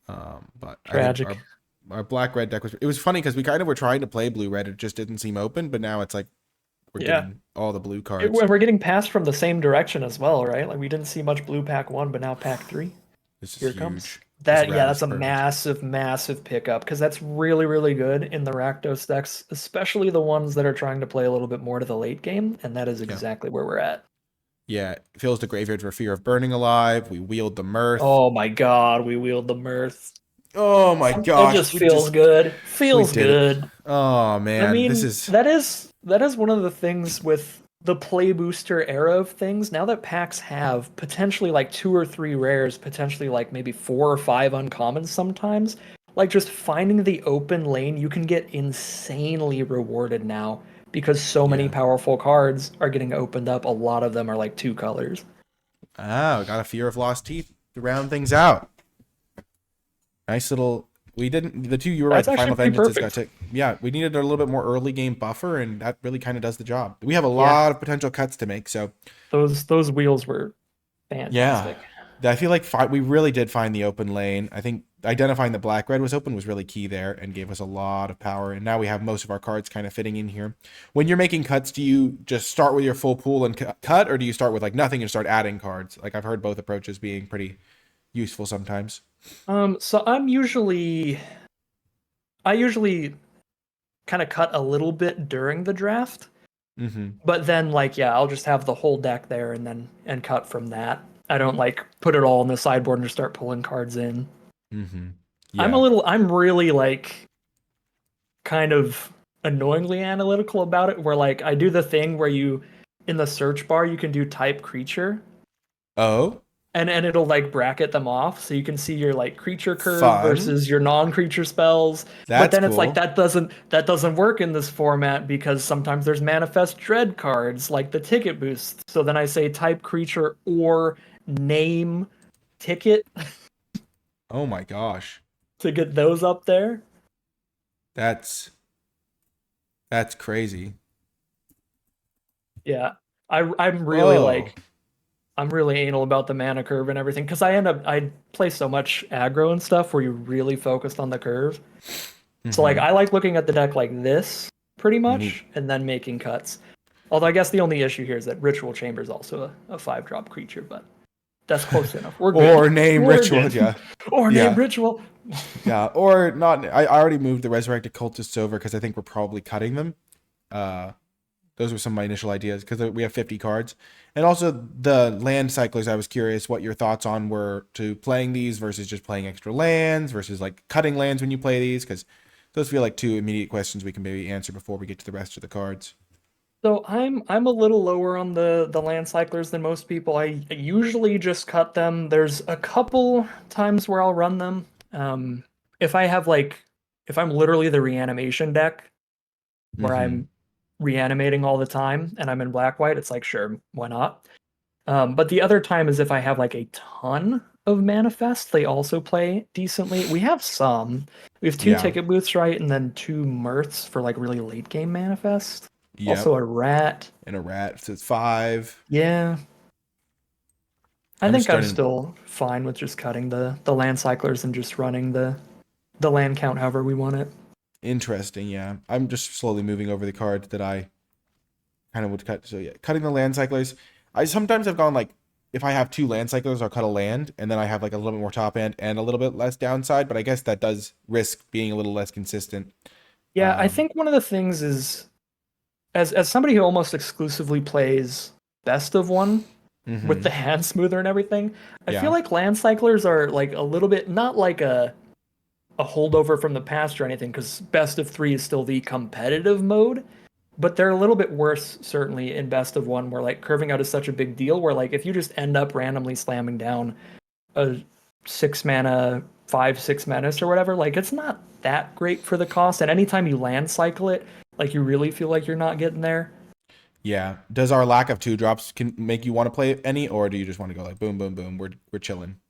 Speaker 1: But I think
Speaker 2: Tragic.
Speaker 1: our black red deck was, it was funny because we kind of were trying to play blue red. It just didn't seem open, but now it's like we're
Speaker 2: Yeah.
Speaker 1: getting all the blue cards.
Speaker 2: We're getting passed from the same direction as well, right? Like we didn't see much blue pack 1, but now pack 3.
Speaker 1: This is
Speaker 2: Here it comes.
Speaker 1: huge. This
Speaker 2: That, yeah,
Speaker 1: rat is
Speaker 2: that's a
Speaker 1: perfect.
Speaker 2: massive, massive pickup because that's really, really good in the Rakdos decks, especially the ones that are trying to play a little bit more to the late game, and that is
Speaker 1: Yeah.
Speaker 2: exactly where we're at.
Speaker 1: Yeah. Fills the graveyard for Fear of Burning Alive. We wield the Mirth.
Speaker 2: Oh my God, we wield the mirth.
Speaker 1: Oh my
Speaker 2: It
Speaker 1: gosh.
Speaker 2: just feels good.
Speaker 1: We
Speaker 2: Feels
Speaker 1: did it.
Speaker 2: good.
Speaker 1: Oh
Speaker 2: I
Speaker 1: man. This
Speaker 2: mean,
Speaker 1: is,
Speaker 2: that is one of the things with the play booster era of things. Now that packs have potentially like 2 or 3 rares, potentially like maybe 4 or 5 uncommons sometimes, like just finding the open lane, you can get insanely rewarded now because so many
Speaker 1: yeah.
Speaker 2: powerful cards are getting opened up. A lot of them are like 2 colors.
Speaker 1: Oh, got a Fear of Lost Teeth to round things out. Nice little. We didn't. The two, you were right.
Speaker 2: That's
Speaker 1: The
Speaker 2: actually
Speaker 1: Final
Speaker 2: pretty
Speaker 1: Vengeances got
Speaker 2: perfect.
Speaker 1: to. Yeah, we needed a little bit more early game buffer, and that really kind of does the job. We have a
Speaker 2: Yeah,
Speaker 1: lot of potential cuts to make. So
Speaker 2: those wheels were
Speaker 1: yeah,
Speaker 2: fantastic.
Speaker 1: I feel like we really did find the open lane. I think identifying the black red was open was really key there and gave us a lot of power. And now we have most of our cards kind of fitting in here. When you're making cuts, do you just start with your full pool and cut, or do you start with like nothing and start adding cards? Like I've heard both approaches being pretty useful sometimes.
Speaker 2: So I usually kind of cut a little bit during the draft,
Speaker 1: Mm-hmm.
Speaker 2: but then like yeah, I'll just have the whole deck there and cut from that. I don't like put it all on the sideboard and just start pulling cards in.
Speaker 1: Mm-hmm.
Speaker 2: I'm a
Speaker 1: Yeah.
Speaker 2: little I'm really like kind of annoyingly analytical about it where like I do the thing where you in the search bar you can do type creature
Speaker 1: Oh,
Speaker 2: and it'll like bracket them off so you can see your like creature curve
Speaker 1: fun.
Speaker 2: versus your non-creature spells, but
Speaker 1: That's
Speaker 2: then it's like
Speaker 1: cool.
Speaker 2: that doesn't work in this format because sometimes there's manifest dread cards like the ticket boost, so then I say type creature or name ticket
Speaker 1: Oh my gosh.
Speaker 2: to get those up there.
Speaker 1: That's that's crazy.
Speaker 2: Yeah, I'm really
Speaker 1: Oh.
Speaker 2: like I'm really anal about the mana curve and everything because I play so much aggro and stuff where you're really focused on the curve. So like
Speaker 1: Mm-hmm.
Speaker 2: I like looking at the deck like this pretty
Speaker 1: Neat.
Speaker 2: much and then making cuts. Although I guess the only issue here is that Ritual Chamber is also a 5 drop creature, but that's close enough. We're good.
Speaker 1: Or name
Speaker 2: We're
Speaker 1: ritual.
Speaker 2: good.
Speaker 1: Yeah.
Speaker 2: Or name
Speaker 1: Yeah.
Speaker 2: Ritual.
Speaker 1: Yeah. Or not. I already moved the resurrected cultists over because I think we're probably cutting them. Uh, those were some of my initial ideas because we have 50 cards. And also the land cyclers, I was curious what your thoughts on were to playing these versus just playing extra lands versus like cutting lands when you play these, because those feel like two immediate questions we can maybe answer before we get to the rest of the cards.
Speaker 2: So I'm a little lower on the land cyclers than most people. I usually just cut them. There's a couple times where I'll run them. Um, if I have like if I'm literally the reanimation deck where
Speaker 1: Mm-hmm.
Speaker 2: reanimating all the time and I'm in black white, it's like sure, why not? But the other time is if I have like a ton of manifest, they also play decently. We have some. We have two
Speaker 1: Yeah.
Speaker 2: ticket booths, right? And then two mirths for like really late game manifest. Also
Speaker 1: Yep.
Speaker 2: a rat.
Speaker 1: And a rat. So it's 5.
Speaker 2: Yeah. I
Speaker 1: I'm just
Speaker 2: think I'm
Speaker 1: starting.
Speaker 2: still fine with just cutting the land cyclers and just running the land count however we want it.
Speaker 1: Interesting. Yeah. I'm just slowly moving over the cards that I kind of would cut. So yeah, cutting the land cyclers. I sometimes have gone like, if I have 2 land cyclers, I'll cut a land, and then I have like a little bit more top end and a little bit less downside. But I guess that does risk being a little less consistent.
Speaker 2: Yeah, I
Speaker 1: Um,
Speaker 2: think one of the things is as somebody who almost exclusively plays best of one with the
Speaker 1: hmm
Speaker 2: hand smoother and everything, I feel
Speaker 1: Yeah.
Speaker 2: like land cyclers are like a little bit not like a holdover from the past or anything, because best of three is still the competitive mode, but they're a little bit worse certainly in best of one, where like curving out is such a big deal. Where like if you just end up randomly slamming down a 6 mana, 5, 6 menace or whatever, like it's not that great for the cost. And anytime you land cycle it, like you really feel like you're not getting there.
Speaker 1: Yeah. Does our lack of 2 drops can make you want to play any, or do you just want to go like boom, boom, boom? We're chilling.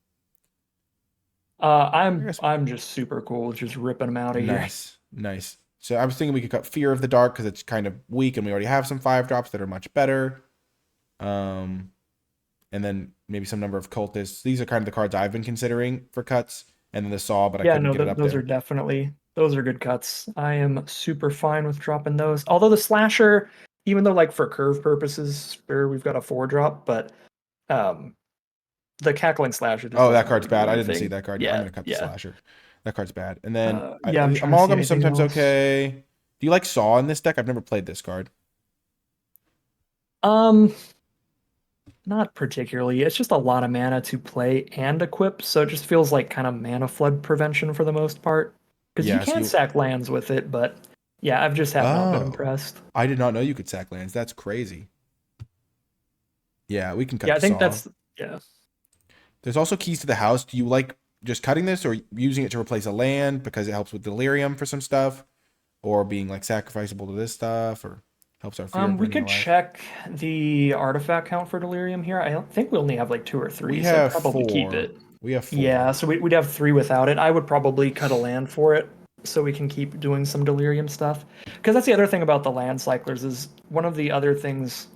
Speaker 1: I guess
Speaker 2: I'm just super cool with just ripping them out of here.
Speaker 1: nice, nice. So I was thinking we could cut Fear of the Dark because it's kind of weak, and we already have some 5 drops that are much better. Um, and then maybe some number of cultists. These are kind of the cards I've been considering for cuts, and then the Saw, but I
Speaker 2: Yeah,
Speaker 1: couldn't
Speaker 2: no,
Speaker 1: get it up
Speaker 2: those are
Speaker 1: there.
Speaker 2: definitely those are good cuts. I am super fine with dropping those. Although the slasher, even though like for curve purposes, sure we've got a 4 drop, but um the cackling slasher just
Speaker 1: Oh, that
Speaker 2: doesn't
Speaker 1: card's
Speaker 2: really do
Speaker 1: bad. I didn't see
Speaker 2: anything.
Speaker 1: that card. Yeah, I'm
Speaker 2: Yeah,
Speaker 1: gonna cut the
Speaker 2: yeah.
Speaker 1: Slasher. That card's bad. And then
Speaker 2: Yeah, I'm trying to see
Speaker 1: Amalgam's
Speaker 2: anything
Speaker 1: sometimes
Speaker 2: else.
Speaker 1: okay. Do you like Saw in this deck? I've never played this card.
Speaker 2: Um, Not particularly. It's just a lot of mana to play and equip, so it just feels like kind of mana flood prevention for the most part. Because you
Speaker 1: Yeah, so
Speaker 2: can
Speaker 1: you.
Speaker 2: sack lands with it, but yeah, I've just have not been
Speaker 1: Oh,
Speaker 2: impressed.
Speaker 1: I did not know you could sack lands. That's crazy. Yeah, we can cut
Speaker 2: Yeah, I
Speaker 1: the
Speaker 2: think
Speaker 1: Saw.
Speaker 2: that's yeah.
Speaker 1: There's also keys to the house. Do you like just cutting this or using it to replace a land because it helps with delirium for some stuff, or being like sacrificable to this stuff, or helps our fear
Speaker 2: We
Speaker 1: bring to
Speaker 2: could
Speaker 1: life?
Speaker 2: check the artifact count for delirium here. I don't think we only have like 2 or 3,
Speaker 1: We
Speaker 2: so I'd
Speaker 1: have
Speaker 2: probably keep
Speaker 1: 4.
Speaker 2: it.
Speaker 1: We have
Speaker 2: Yeah,
Speaker 1: 4.
Speaker 2: so we'd have 3 without it. I would probably cut a land for it so we can keep doing some delirium stuff. Because that's the other thing about the land cyclers is one of the other things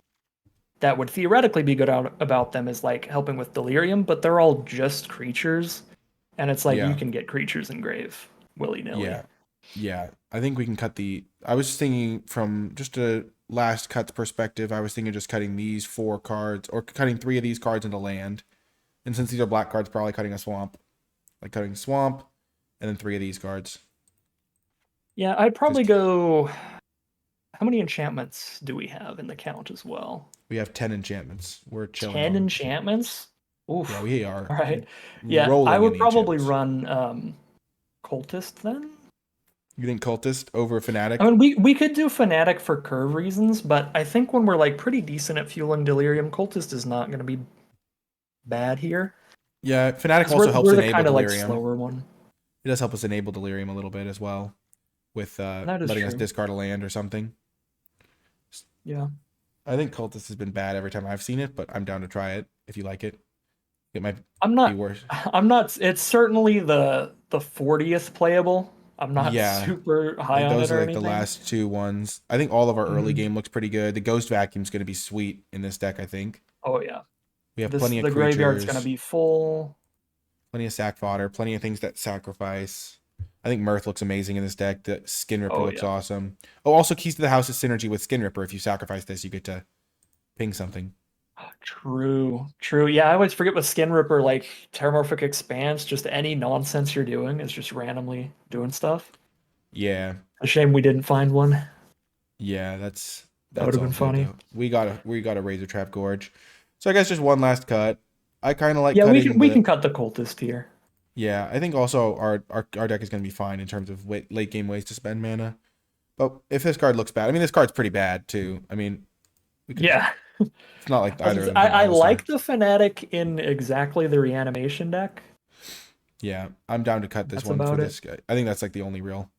Speaker 2: that would theoretically be good out about them is like helping with delirium, but they're all just creatures, and it's like you
Speaker 1: Yeah.
Speaker 2: can get creatures in grave willy-nilly.
Speaker 1: Yeah. Yeah. I think we can cut the. I was thinking from just a last cuts perspective, I was thinking just cutting these 4 cards or cutting 3 of these cards into land. And since these are black cards, probably cutting a swamp. Like cutting swamp and then 3 of these cards.
Speaker 2: Yeah, I'd probably
Speaker 1: Just
Speaker 2: go. How many enchantments do we have in the count as well?
Speaker 1: we have 10 enchantments. We're chilling
Speaker 2: 10
Speaker 1: on.
Speaker 2: enchantments?
Speaker 1: Yeah,
Speaker 2: Oof.
Speaker 1: we are
Speaker 2: All right. Yeah, I
Speaker 1: rolling in
Speaker 2: would
Speaker 1: the
Speaker 2: probably
Speaker 1: enchantments.
Speaker 2: run Cultist then.
Speaker 1: You think cultist over
Speaker 2: I
Speaker 1: fanatic?
Speaker 2: mean, we could do Fanatic for curve reasons, but I think when we're like pretty decent at fueling Delirium, Cultist is not going to be bad here
Speaker 1: Yeah, fanatic
Speaker 2: because
Speaker 1: also helps
Speaker 2: we're the
Speaker 1: enable
Speaker 2: kind of like
Speaker 1: delirium.
Speaker 2: slower one.
Speaker 1: It does help us enable delirium a little bit as well with
Speaker 2: That is
Speaker 1: letting us
Speaker 2: true.
Speaker 1: discard a land or something.
Speaker 2: Yeah.
Speaker 1: I think cultist has been bad every time I've seen it, but I'm down to try it if you like it. It might
Speaker 2: I'm
Speaker 1: be
Speaker 2: not
Speaker 1: worse.
Speaker 2: I'm not it's certainly the 40th playable. I'm not
Speaker 1: Yeah,
Speaker 2: super high
Speaker 1: like
Speaker 2: on it
Speaker 1: those are
Speaker 2: or
Speaker 1: like the
Speaker 2: anything.
Speaker 1: last 2 ones. I think all of our early
Speaker 2: Mhm.
Speaker 1: game looks pretty good. The ghost vacuum's going to be sweet in this deck, I think.
Speaker 2: Oh yeah.
Speaker 1: We have
Speaker 2: This
Speaker 1: plenty of
Speaker 2: the graveyard's gonna
Speaker 1: creatures,
Speaker 2: be full.
Speaker 1: plenty of sack fodder, plenty of things that sacrifice. I think Mirth looks amazing in this deck. The Skin Ripper
Speaker 2: Oh
Speaker 1: looks
Speaker 2: yeah.
Speaker 1: awesome. Oh, also keys to the house is synergy with Skin Ripper. If you sacrifice this, you get to ping something.
Speaker 2: True, true. Yeah, I always forget with Skin Ripper, like Terramorphic Expanse, just any nonsense you're doing is just randomly doing stuff.
Speaker 1: Yeah,
Speaker 2: A shame we didn't find one.
Speaker 1: yeah,
Speaker 2: That would
Speaker 1: that's
Speaker 2: have
Speaker 1: all
Speaker 2: been
Speaker 1: good
Speaker 2: funny.
Speaker 1: though. We got a Razor Trap Gorge. So I guess just one last cut. I kind of like
Speaker 2: Yeah,
Speaker 1: cutting
Speaker 2: we
Speaker 1: the.
Speaker 2: can cut the cultist here.
Speaker 1: Yeah, I think also our deck is going to be fine in terms of late game ways to spend mana. But if this card looks bad, I mean this card's pretty bad too. I mean we could.
Speaker 2: Yeah.
Speaker 1: It's not like
Speaker 2: I, was
Speaker 1: either
Speaker 2: gonna
Speaker 1: of
Speaker 2: say,
Speaker 1: them being
Speaker 2: I
Speaker 1: all star.
Speaker 2: like the Fnatic in exactly the reanimation deck.
Speaker 1: Yeah, I'm down to cut this
Speaker 2: That's
Speaker 1: one for
Speaker 2: about it.
Speaker 1: this guy. I think that's like the only real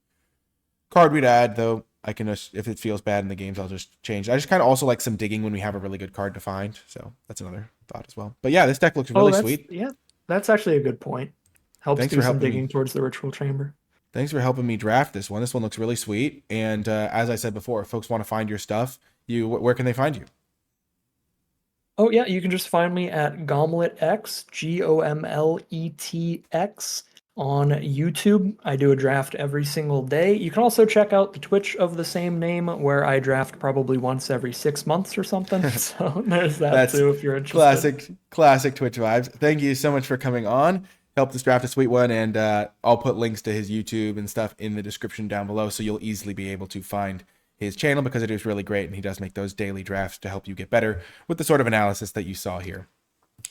Speaker 1: card we'd add though. I can just, if it feels bad in the games, I'll just change. I just kind of also like some digging when we have a really good card to find. So that's another thought as well. But yeah, this deck looks
Speaker 2: Oh,
Speaker 1: really sweet.
Speaker 2: yeah, that's actually a good point. Helps
Speaker 1: Thanks
Speaker 2: do
Speaker 1: for
Speaker 2: some
Speaker 1: helping me.
Speaker 2: digging towards the ritual chamber.
Speaker 1: Thanks for helping me draft this one. This one looks really sweet. And as I said before, if folks want to find your stuff, where can they find you?
Speaker 2: Oh yeah, you can just find me at GomletX, GomletX on YouTube. I do a draft every single day. You can also check out the Twitch of the same name where I draft probably once every 6 months or something. So there's that
Speaker 1: That's
Speaker 2: too if you're interested.
Speaker 1: classic Twitch vibes. Thank you so much for coming on. Help this draft a sweet one, and I'll put links to his YouTube and stuff in the description down below, so you'll easily be able to find his channel because it is really great, and he does make those daily drafts to help you get better with the sort of analysis that you saw here.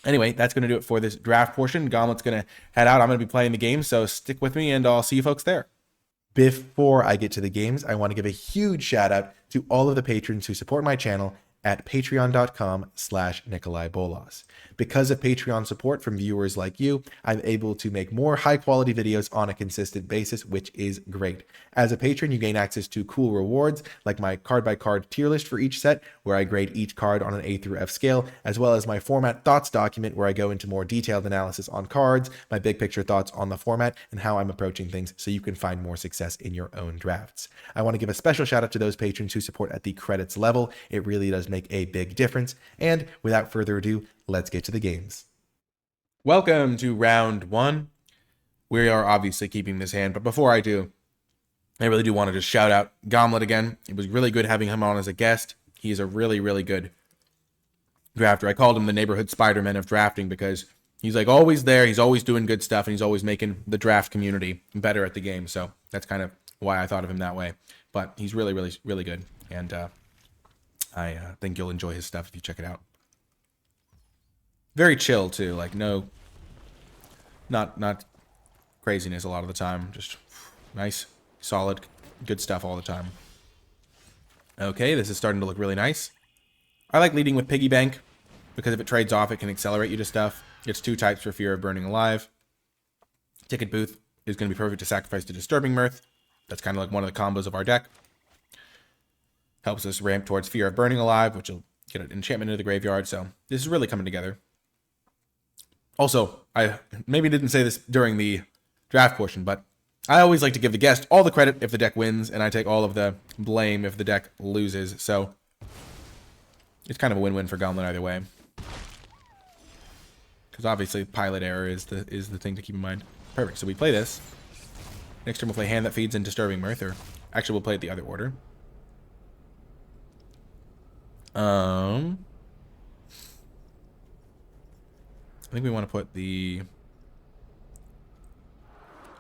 Speaker 1: Anyway, that's going to do it for this draft portion. Gomlet's going to head out. I'm going to be playing the game, so stick with me, and I'll see you folks there. Before I get to the games, I want to give a huge shout out to all of the patrons who support my channel at patreon.com/NicolaiBolas. Because of Patreon support from viewers like you, I'm able to make more high quality videos on a consistent basis, which is great. As a patron, you gain access to cool rewards like my card by card tier list for each set, where I grade each card on an A through F scale, as well as my format thoughts document where I go into more detailed analysis on cards, my big picture thoughts on the format, and how I'm approaching things so you can find more success in your own drafts. I want to give a special shout out to those patrons who support at the credits level. It really does make a big difference. And without further ado, let's get to the games. Welcome to round one. We are obviously keeping this hand, but before I do, I really do want to just shout out Gomlet again. It was really good having him on as a guest. He is a really, really good drafter. I called him the neighborhood Spider-Man of drafting because he's like always there. He's always doing good stuff, and he's always making the draft community better at the game. So that's kind of why I thought of him that way. But he's really, really, really good. And I think you'll enjoy his stuff if you check it out. Very chill too, like not craziness a lot of the time. Just nice, solid, good stuff all the time. Okay, this is starting to look really nice. I like leading with Piggy Bank because if it trades off, it can accelerate you to stuff. It's 2 types for Fear of Burning Alive. Ticket Booth is going to be perfect to sacrifice to Disturbing Mirth. That's kind of like one of the combos of our deck. Helps us ramp towards Fear of Burning Alive, which will get an enchantment into the graveyard. So this is really coming together. Also, I maybe didn't say this during the draft portion, but I always like to give the guest all the credit if the deck wins, and I take all of the blame if the deck loses. So it's kind of a win-win for Gomlet either way. Because obviously pilot error is the thing to keep in mind. Perfect. So we play this. Next turn we'll play Hand That Feeds and Disturbing Mirth, or actually we'll play it the other order. I think we want to put the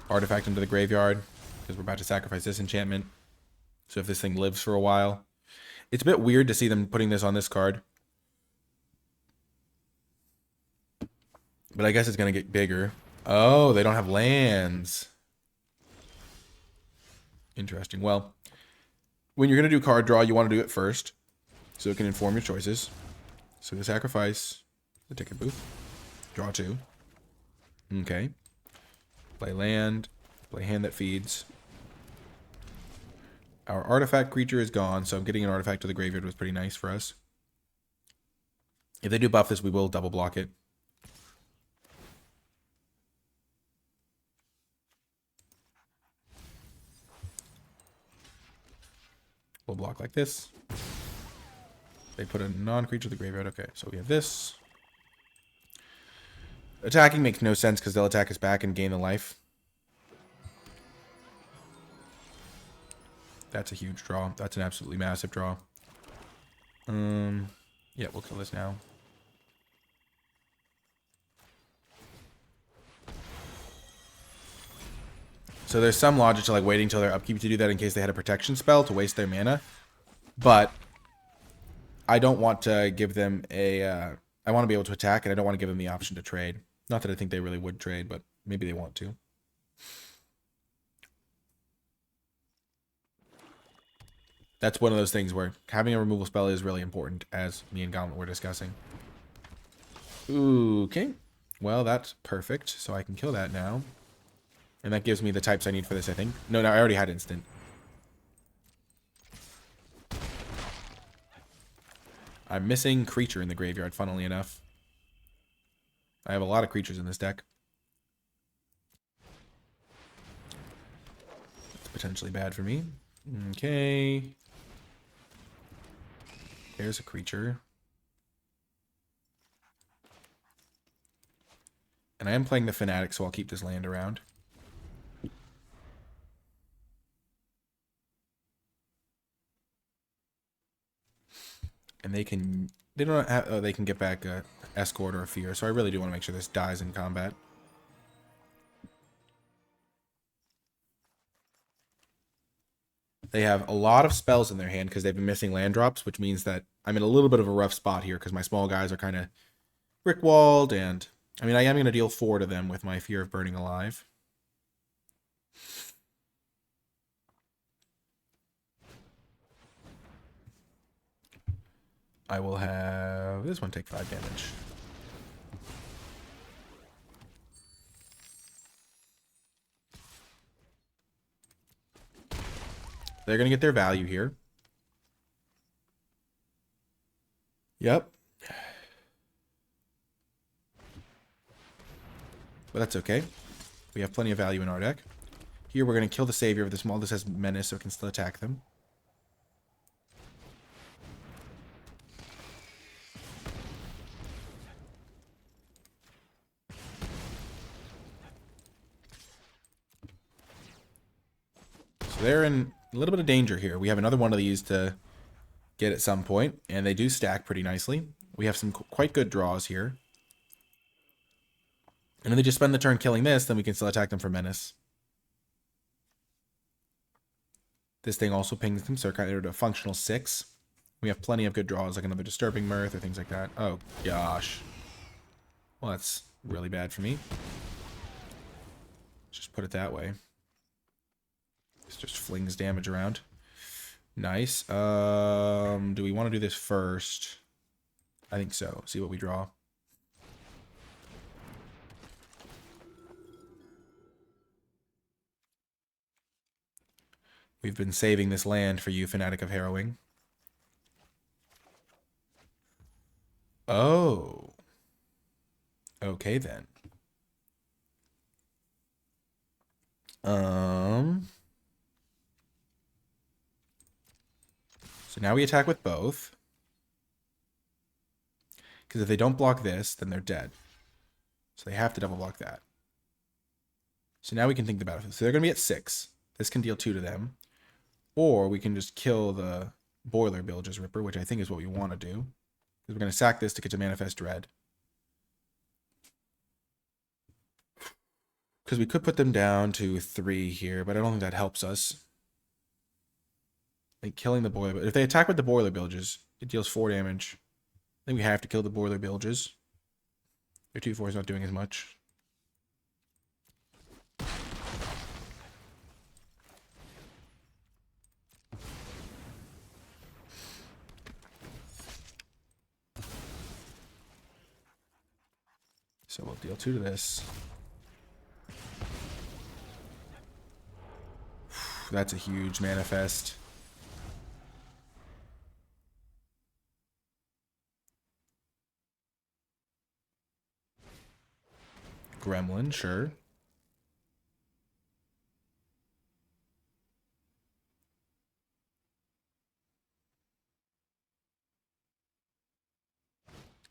Speaker 1: artifact into the graveyard because we're about to sacrifice this enchantment. So if this thing lives for a while, it's a bit weird to see them putting this on this card. But I guess it's going to get bigger. Oh, they don't have lands. Interesting. Well, when you're going to do card draw, you want to do it first so it can inform your choices. So we sacrifice the Ticket Booth. Draw 2. Okay. Play land. Play Hand That Feeds. Our artifact creature is gone, so getting an artifact to the graveyard was pretty nice for us. If they do buff this, we will double block it. We'll block like this. They put a non-creature to the graveyard. Okay, so we have this. Attacking makes no sense because they'll attack us back and gain the life. That's a huge draw. That's an absolutely massive draw. Yeah, we'll kill this now. So there's some logic to like waiting till their upkeep to do that in case they had a protection spell to waste their mana. But I don't want to give them a... I want to be able to attack, and I don't want to give them the option to trade. Not that I think they really would trade, but maybe they want to. That's one of those things where having a removal spell is really important, as me and Gomlet were discussing. Ooh, okay. Well, that's perfect. So I can kill that now. And that gives me the types I need for this, I think. No, I already had instant. I'm missing creature in the graveyard, funnily enough. I have a lot of creatures in this deck. It's potentially bad for me. Okay. There's a creature. And I am playing the Fanatic, so I'll keep this land around. And they can... They don't have... Oh, they can get back a Escort or a Fear, so I really do want to make sure this dies in combat. They have a lot of spells in their hand because they've been missing land drops, which means that I'm in a little bit of a rough spot here because my small guys are kind of brick-walled, and... I mean, I am going to deal 4 to them with my Fear of Burning Alive. I will have this one take 5 damage. They're going to get their value here. Yep. But that's okay. We have plenty of value in our deck. Here we're going to kill the Savior of the Small. This has Menace, so it can still attack them. So they're in a little bit of danger here. We have another one of these to get at some point, and they do stack pretty nicely. We have some quite good draws here. And if they just spend the turn killing this, then we can still attack them for Menace. This thing also pings them, so they're kind of a functional 6. We have plenty of good draws, like another Disturbing Mirth or things like that. Oh, gosh. Well, that's really bad for me. Just put it that way. This just flings damage around. Nice. Do we want to do this first? I think so. See what we draw. We've been saving this land for you, Fanatic of Harrowing. Oh. Okay, then. So now we attack with both. Because if they don't block this, then they're dead. So they have to double block that. So now we can think about it. So they're going to be at 6. This can deal 2 to them. Or we can just kill the Boiler Bilge's Ripper, which I think is what we want to do. Because we're going to sack this to get to Manifest Dread. Because we could put them down to 3 here, but I don't think that helps us. Like killing the Boiler... If they attack with the Boiler Bilges, it deals 4 damage. I think we have to kill the Boiler Bilges. Their 2/4 is not doing as much. So we'll deal 2 to this. That's a huge manifest. Gremlin, sure.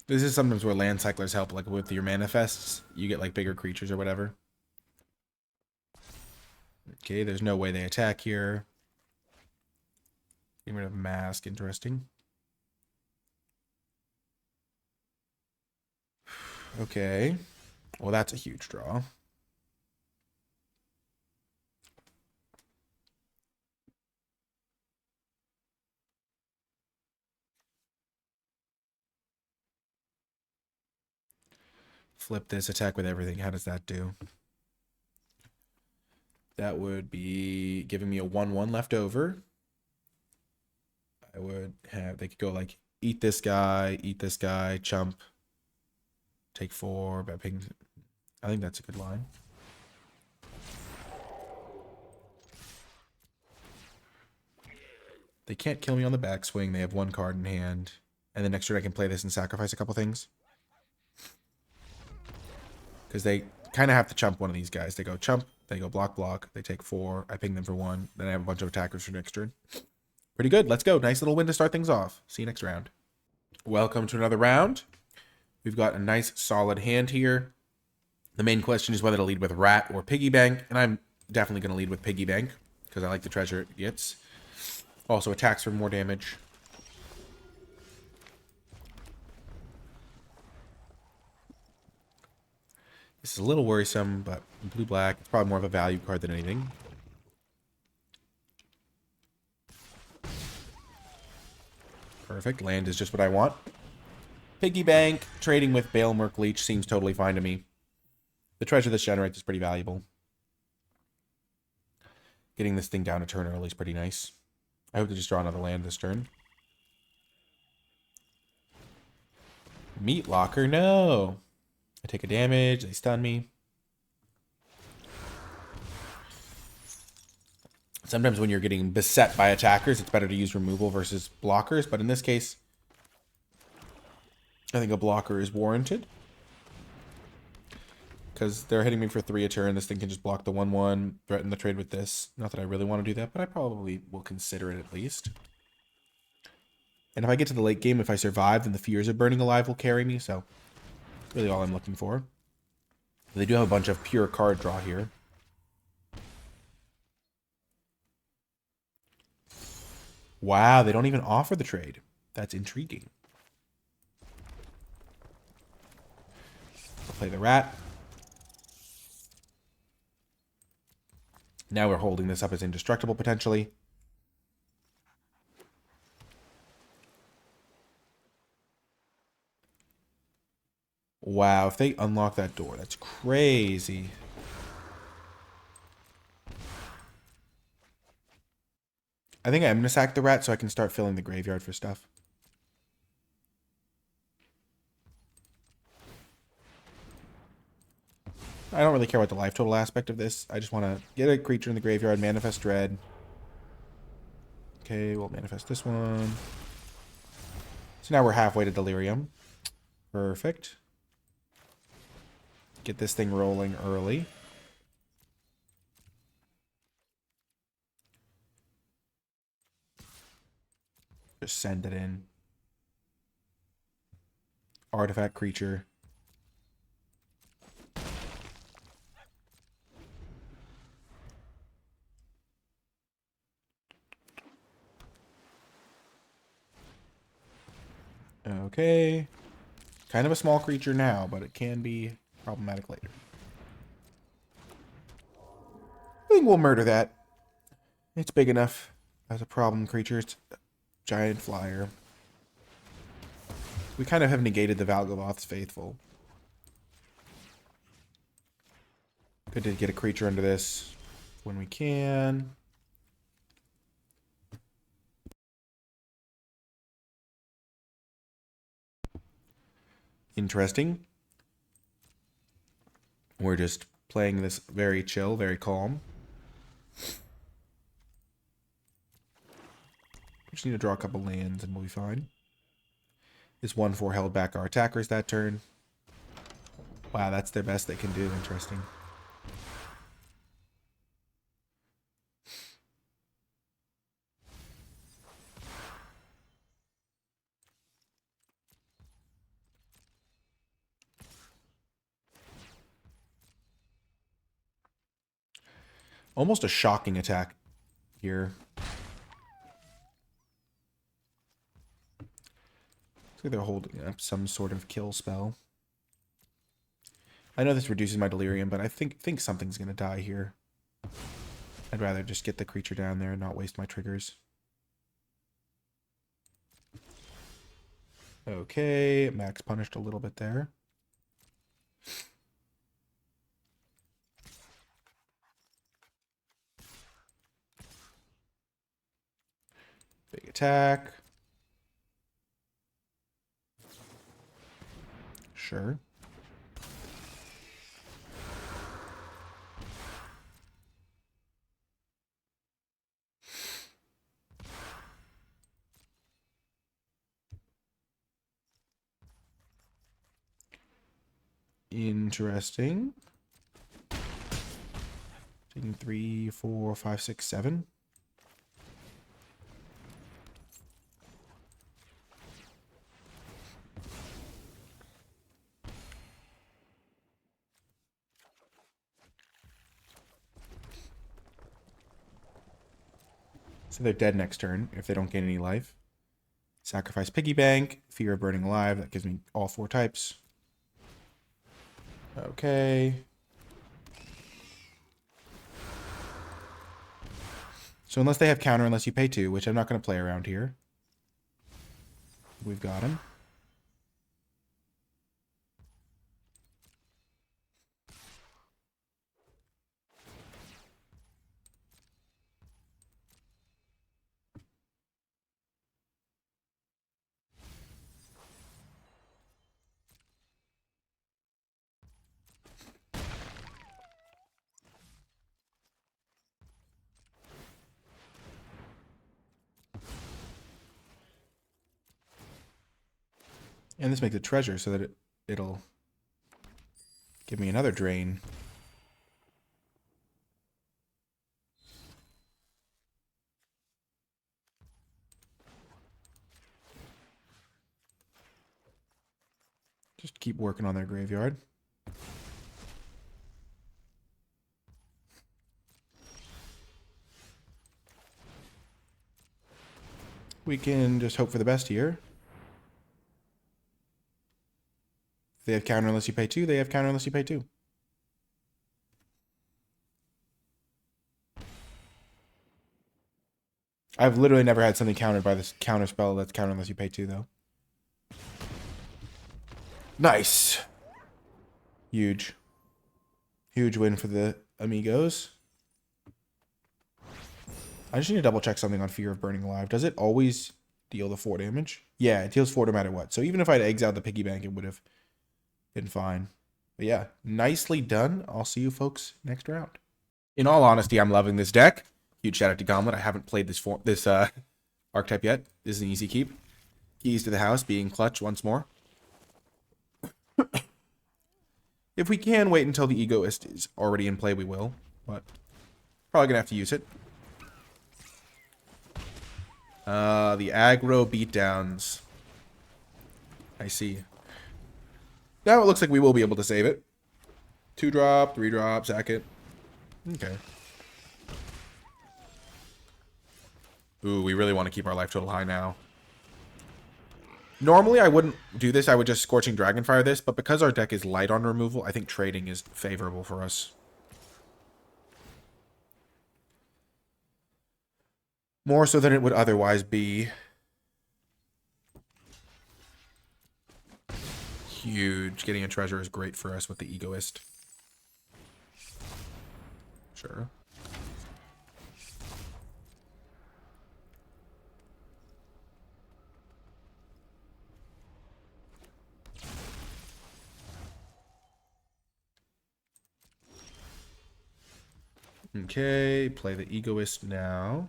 Speaker 1: This is sometimes where land cyclers help, like with your manifests. You get like bigger creatures or whatever. Okay, there's no way they attack here. Getting rid of Mask, interesting. Okay. Well, that's a huge draw. Flip this, attack with everything. How does that do? That would be giving me a 1/1 left over. I would have, they could go like, eat this guy, chump, take 4, bad ping. I think that's a good line. They can't kill me on the backswing. They have 1 card in hand. And then next turn I can play this and sacrifice a couple things. Because they kind of have to chump one of these guys. They go chump, they go block, block. They take 4. I ping them for 1. Then I have a bunch of attackers for next turn. Pretty good. Let's go. Nice little win to start things off. See you next round. Welcome to another round. We've got a nice solid hand here. The main question is whether to lead with Rat or Piggy Bank. And I'm definitely going to lead with Piggy Bank because I like the treasure it gets. Also attacks for more damage. This is a little worrisome, but blue-black, it's probably more of a value card than anything. Perfect. Land is just what I want. Piggy Bank, trading with Bale Merc Leech seems totally fine to me. The treasure this generates is pretty valuable. Getting this thing down a turn early is pretty nice. I hope to just draw another land this turn. Meat Locker, no. I take a damage, they stun me. Sometimes when you're getting beset by attackers, it's better to use removal versus blockers. But in this case, I think a blocker is warranted. Because they're hitting me for 3 a turn. This thing can just block the 1/1, threaten the trade with this. Not that I really want to do that, but I probably will consider it at least. And if I get to the late game, if I survive, then the Fears of Burning Alive will carry me. So, really all I'm looking for. They do have a bunch of pure card draw here. Wow, they don't even offer the trade. That's intriguing. I'll play the Rat. Now we're holding this up as indestructible, potentially. Wow, if they unlock that door, that's crazy. I think I'm going to sack the Rat so I can start filling the graveyard for stuff. I don't really care about the life total aspect of this. I just want to get a creature in the graveyard, manifest Dread. Okay, we'll manifest this one. So now we're halfway to Delirium. Perfect. Get this thing rolling early. Just send it in. Artifact creature. Okay. Kind of a small creature now, but it can be problematic later. I think we'll murder that. It's big enough as a problem creature. It's a giant flyer. We kind of have negated the Valgavoth's Faithful. Good to get a creature under this when we can. Interesting. We're just playing this very chill, very calm. Just need to draw a couple lands and we'll be fine. This 1/4 held back our attackers that turn. Wow, that's their best they can do. Interesting. Almost a shocking attack here. Looks like they're holding up some sort of kill spell. I know this reduces my delirium, but I think something's going to die here. I'd rather just get the creature down there and not waste my triggers. Okay, Max punished a little bit there. Big attack. Sure. Interesting. Taking 3, 4, 5, 6, 7. So they're dead next turn if they don't gain any life. Sacrifice Piggy Bank. Fear of Burning Alive. That gives me all 4 types. Okay. So unless they have counter, unless you pay 2, which I'm not going to play around here. We've got him. And this makes a treasure so that it'll give me another drain. Just keep working on their graveyard. We can just hope for the best here. If they have counter unless you pay 2, they have counter unless you pay 2. I've literally never had something countered by this counter spell that's counter unless you pay 2, though. Nice. Huge. Huge win for the amigos. I just need to double check something on Fear of Burning Alive. Does it always deal the 4 damage? Yeah, it deals 4 no matter what. So even if I had eggs out the piggy bank, it would have been fine. But yeah, nicely done. I'll see you folks next round. In all honesty, I'm loving this deck. Huge shout out to Gomlet. I haven't played this archetype yet. This is an easy keep. Keys to the house being clutch once more. If we can wait until the Egoist is already in play, we will. But probably going to have to use it. The aggro beatdowns. I see. Now it looks like we will be able to save it. 2-drop, 3-drop, sack it. Okay. Ooh, we really want to keep our life total high now. Normally, I wouldn't do this. I would just Scorching Dragonfire this, but because our deck is light on removal, I think trading is favorable for us. More so than it would otherwise be. Huge. Getting a treasure is great for us with the Egoist. Sure. Okay, play the Egoist now.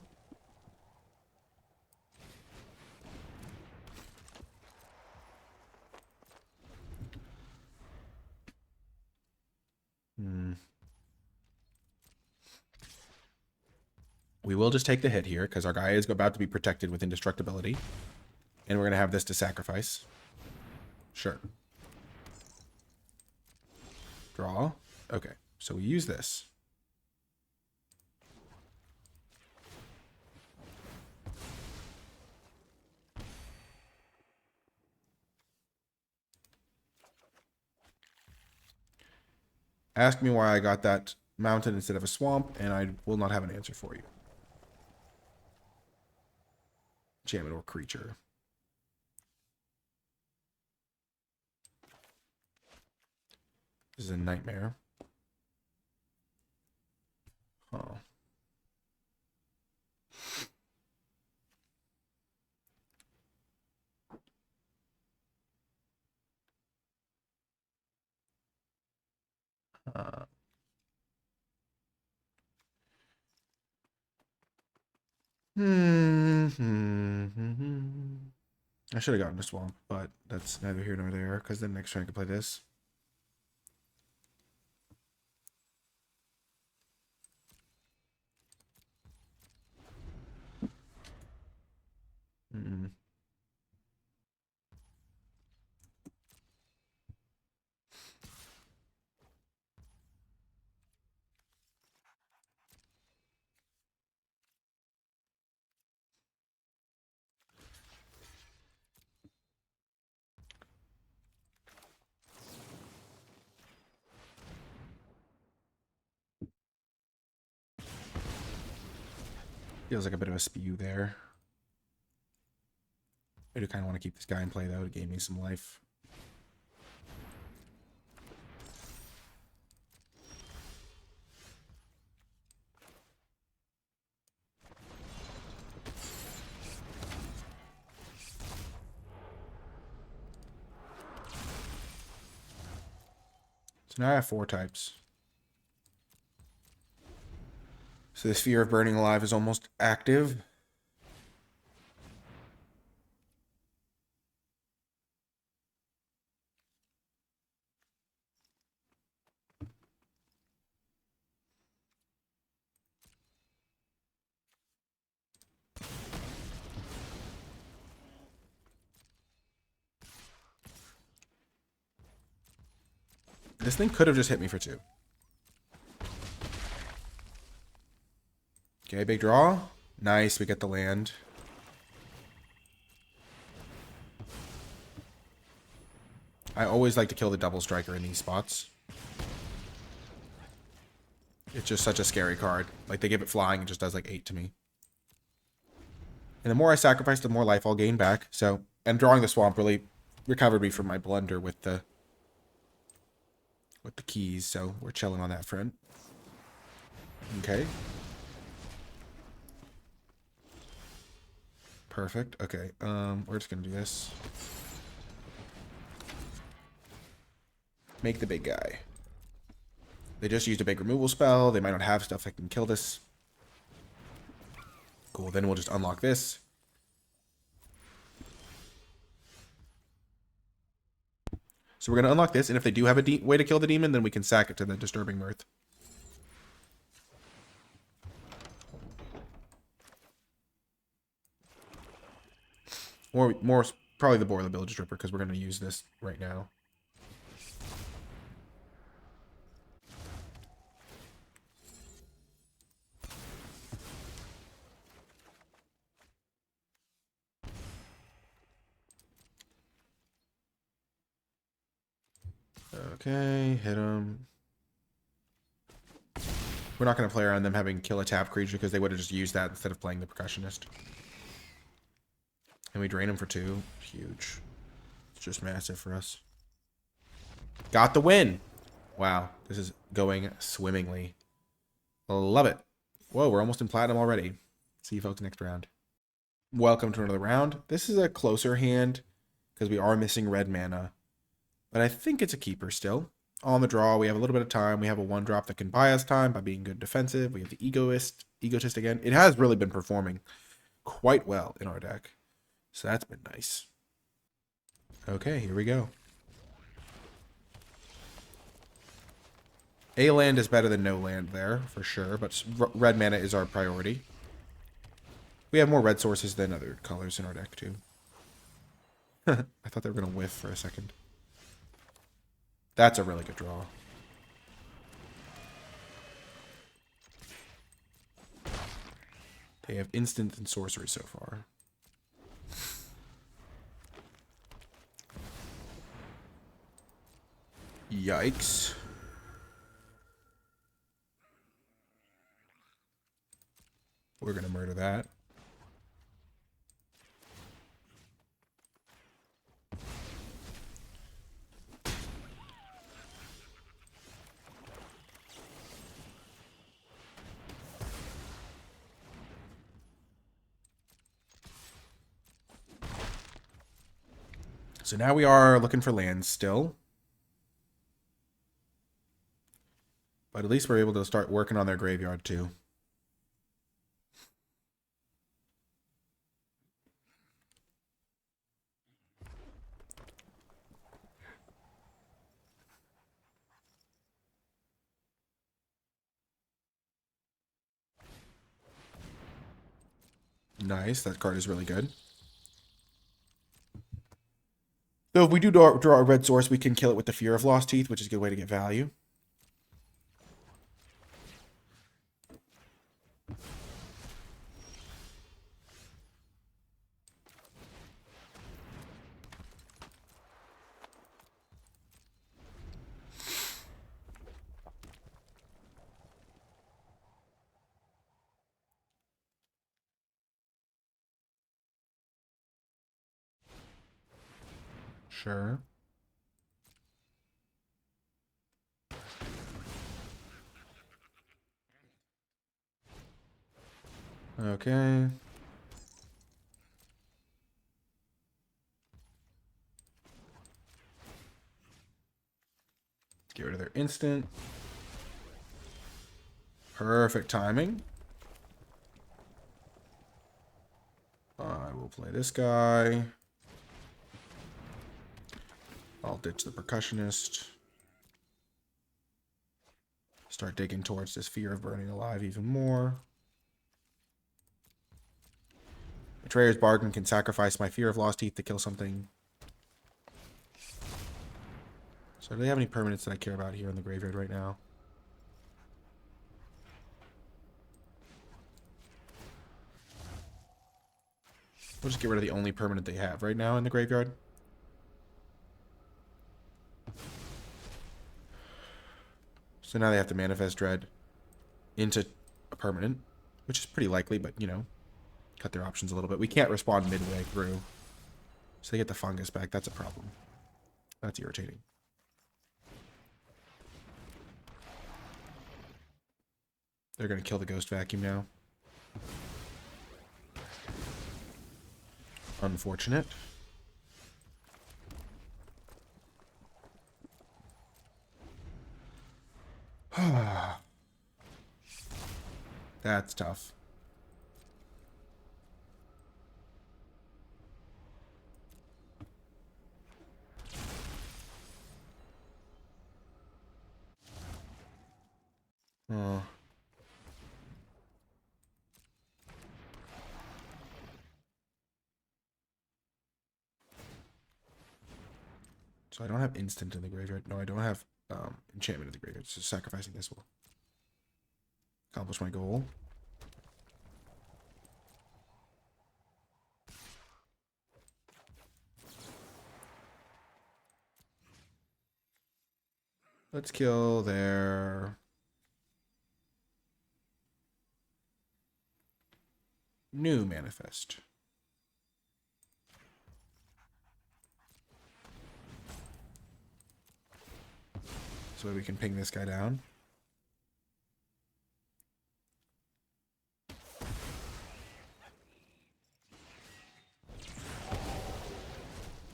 Speaker 1: We will just take the hit here, because our guy is about to be protected with indestructibility. And we're going to have this to sacrifice. Sure. Draw. Okay, so we use this. Ask me why I got that mountain instead of a swamp, and I will not have an answer for you. Enchantment or creature. This is a nightmare. Oh. I should have gotten a swamp, but that's neither here nor there, because then next turn I can play this. Mm-mm. Feels like a bit of a spew there. I do kind of want to keep this guy in play, though, to gain me some life. So now I have 4 types. So this Fear of Burning Alive is almost active. This thing could have just hit me for 2. Okay, big draw. Nice, we get the land. I always like to kill the double striker in these spots. It's just such a scary card. Like, they give it flying, it just does like 8 to me. And the more I sacrifice, the more life I'll gain back. So, and drawing the swamp really recovered me from my blunder with the keys. So we're chilling on that front. Okay. Perfect. Okay. We're just gonna do this. Make the big guy. They just used a big removal spell. They might not have stuff that can kill this. Cool. Then we'll just unlock this. So we're going to unlock this, and if they do have a way to kill the demon, then we can sack it to the Disturbing Mirth. More probably the Boar the Village Ripper, because we're going to use this right now. Okay, hit him. We're not going to play around them having kill a tap creature because they would have just used that instead of playing the Percussionist. And we drain him for 2. Huge. It's just massive for us. Got the win! Wow, this is going swimmingly. Love it. Whoa, we're almost in platinum already. See you folks next round. Welcome to another round. This is a closer hand because we are missing red mana. But I think it's a keeper still. On the draw, we have a little bit of time. We have a 1-drop that can buy us time by being good defensive. We have the Egotist again. It has really been performing quite well in our deck. So that's been nice. Okay, here we go. A land is better than no land there, for sure. But red mana is our priority. We have more red sources than other colors in our deck, too. I thought they were going to whiff for a second. That's a really good draw. They have instant and sorcery so far. Yikes. We're going to murder that. So now we are looking for lands still. But at least we're able to start working on their graveyard too. Nice, that card is really good. Though if we do draw a red source, we can kill it with the Fear of Lost Teeth, which is a good way to get value. Sure. Okay. Get rid of their instant. Perfect timing. I will play this guy. I'll ditch the percussionist. Start digging towards this Fear of Burning Alive even more. Betrayer's Bargain can sacrifice my Fear of Lost Teeth to kill something. So do they have any permanents that I care about here in the graveyard right now? We'll just get rid of the only permanent they have right now in the graveyard. So now they have to manifest Dread into a permanent, which is pretty likely, but, you know, cut their options a little bit. We can't respond midway through. So they get the fungus back. That's a problem. That's irritating. They're going to kill the Ghost Vacuum now. Unfortunate. That's tough. Oh. So I don't have instant in the graveyard. No, I don't have enchantment in the graveyard. So sacrificing this will accomplish my goal. Let's kill their new manifest. So we can ping this guy down.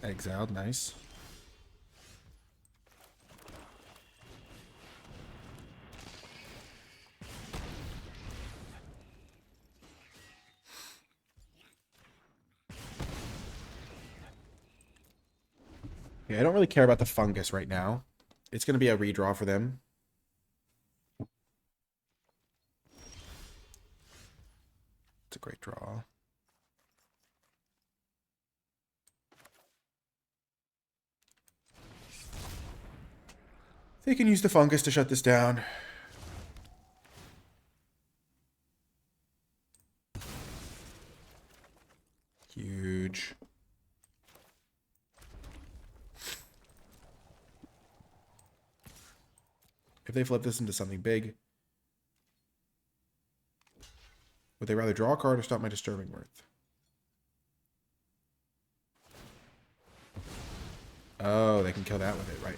Speaker 1: Exiled, nice. Yeah, I don't really care about the fungus right now. It's going to be a redraw for them. It's a great draw. They can use the fungus to shut this down. Huge. If they flip this into something big, would they rather draw a card or stop my Disturbing Mirth? Oh, they can kill that with it, right.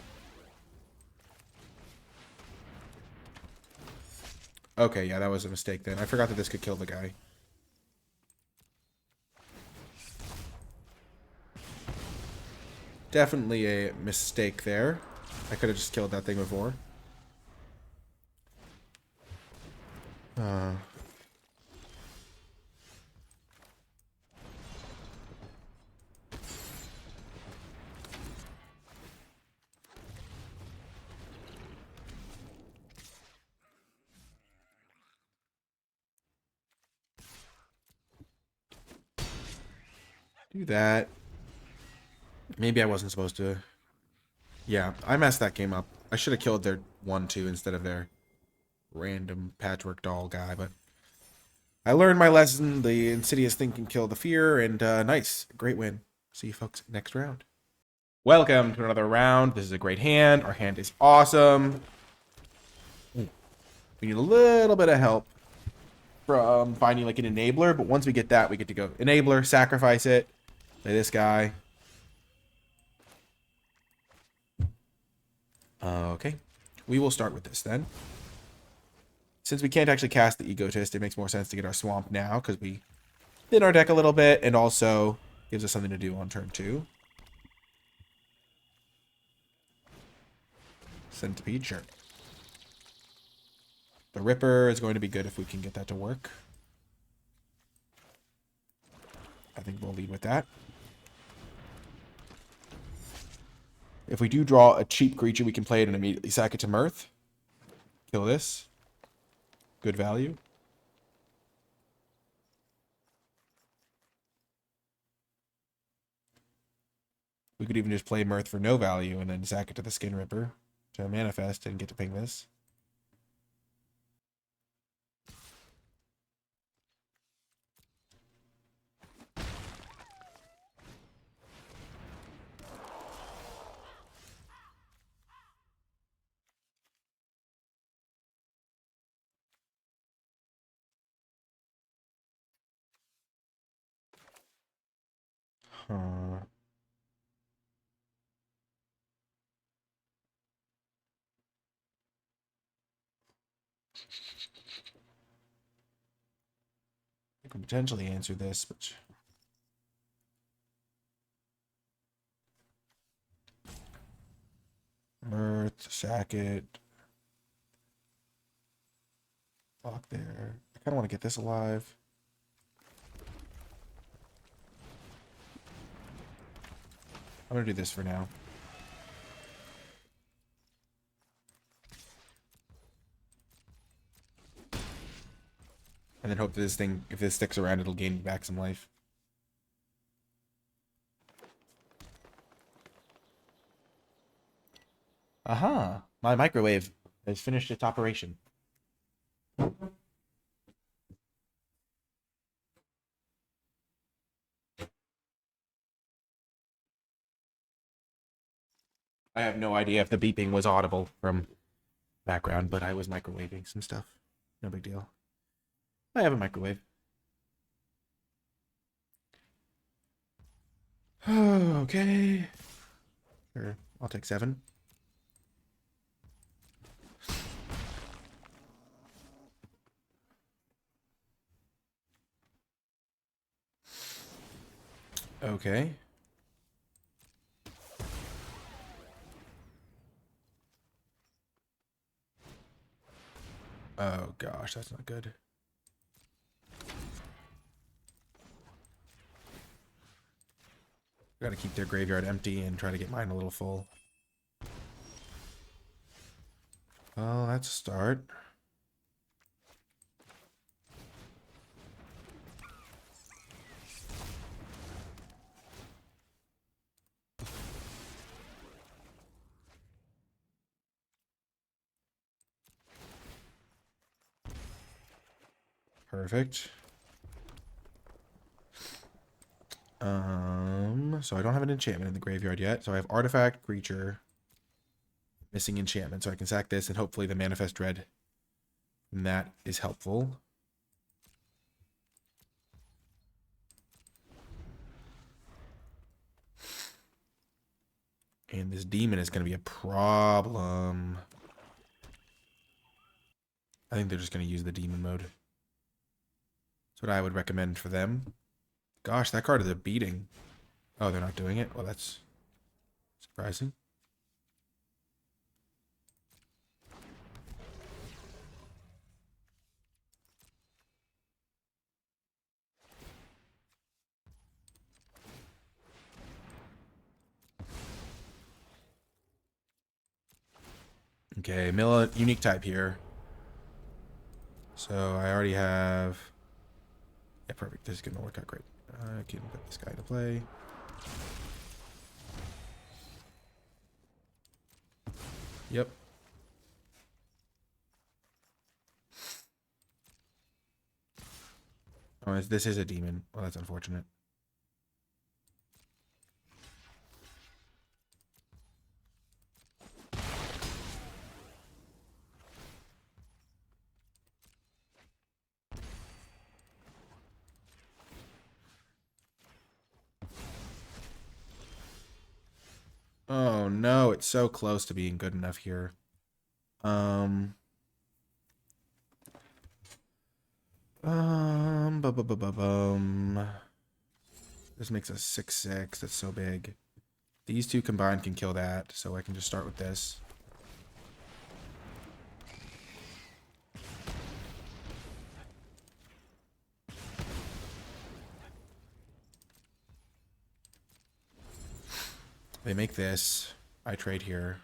Speaker 1: Okay, yeah, that was a mistake then. I forgot that this could kill the guy. Definitely a mistake there. I could have just killed that thing before. Do that. Maybe I wasn't supposed to. Yeah, I messed that game up. I should have killed their 1-2 instead of their random patchwork doll guy, but I learned my lesson. The insidious thing can kill the fear, and nice. Great win. See you folks next round. Welcome to another round. This is a great hand. Our hand is awesome. We need a little bit of help from finding like an enabler, but once we get that, we get to go enabler, sacrifice it, play this guy. Okay, we will start with this then. Since we can't actually cast the Egotist, it makes more sense to get our Swamp now because we thin our deck a little bit and also gives us something to do on turn 2. Centipede, sure. The Ripper is going to be good if we can get that to work. I think we'll lead with that. If we do draw a cheap creature, we can play it and immediately sack it to Mirth. Kill this. Good value. We could even just play Mirth for no value and then sack it to the Skin Ripper to manifest and get to ping this. Huh. I could potentially answer this, but Mirth, sack it. Block there. I kind of want to get this alive. I'm going to do this for now. And then hope that this thing, if this sticks around, it'll gain back some life. Aha! My microwave has finished its operation. I have no idea if the beeping was audible from background, but I was microwaving some stuff. No big deal. I have a microwave. Okay. Sure, I'll take 7. Okay. Oh gosh, that's not good. Gotta keep their graveyard empty and try to get mine a little full. Well, that's a start. Perfect. So I don't have an enchantment in the graveyard yet. So I have artifact, creature, missing enchantment. So I can sack this and hopefully the Manifest Dread from that is helpful. And this demon is going to be a problem. I think they're just going to use the demon mode. That's what I would recommend for them. Gosh, that card is a beating. Oh, they're not doing it? Well, that's surprising. Okay, Milla, unique type here. So I already have... Yeah, perfect. This is going to work out great. I can put this guy into play. Yep. Oh, this is a demon. Well, that's unfortunate. Oh no, it's so close to being good enough here. Bum, bum, bum, bum, bum. This makes a 6/6. That's so big. These two combined can kill that, so I can just start with this. They make this. I trade here.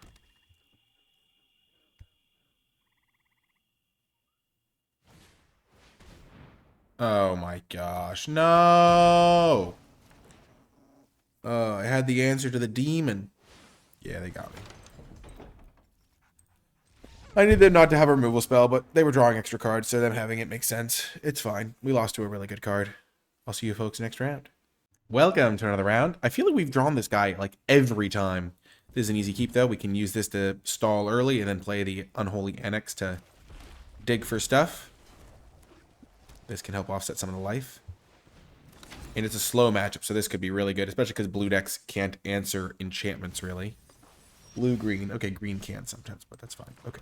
Speaker 1: Oh my gosh. No! I had the answer to the demon. Yeah, they got me. I need them not to have a removal spell, but they were drawing extra cards, so them having it makes sense. It's fine. We lost to a really good card. I'll see you folks next round. Welcome to another round. I feel like we've drawn this guy like every time. This is an easy keep though. We can use this to stall early and then play the Unholy Annex to dig for stuff. This can help offset some of the life. And it's a slow matchup, so this could be really good, especially because blue decks can't answer enchantments really. Blue-green. Okay, green can sometimes, but that's fine. Okay.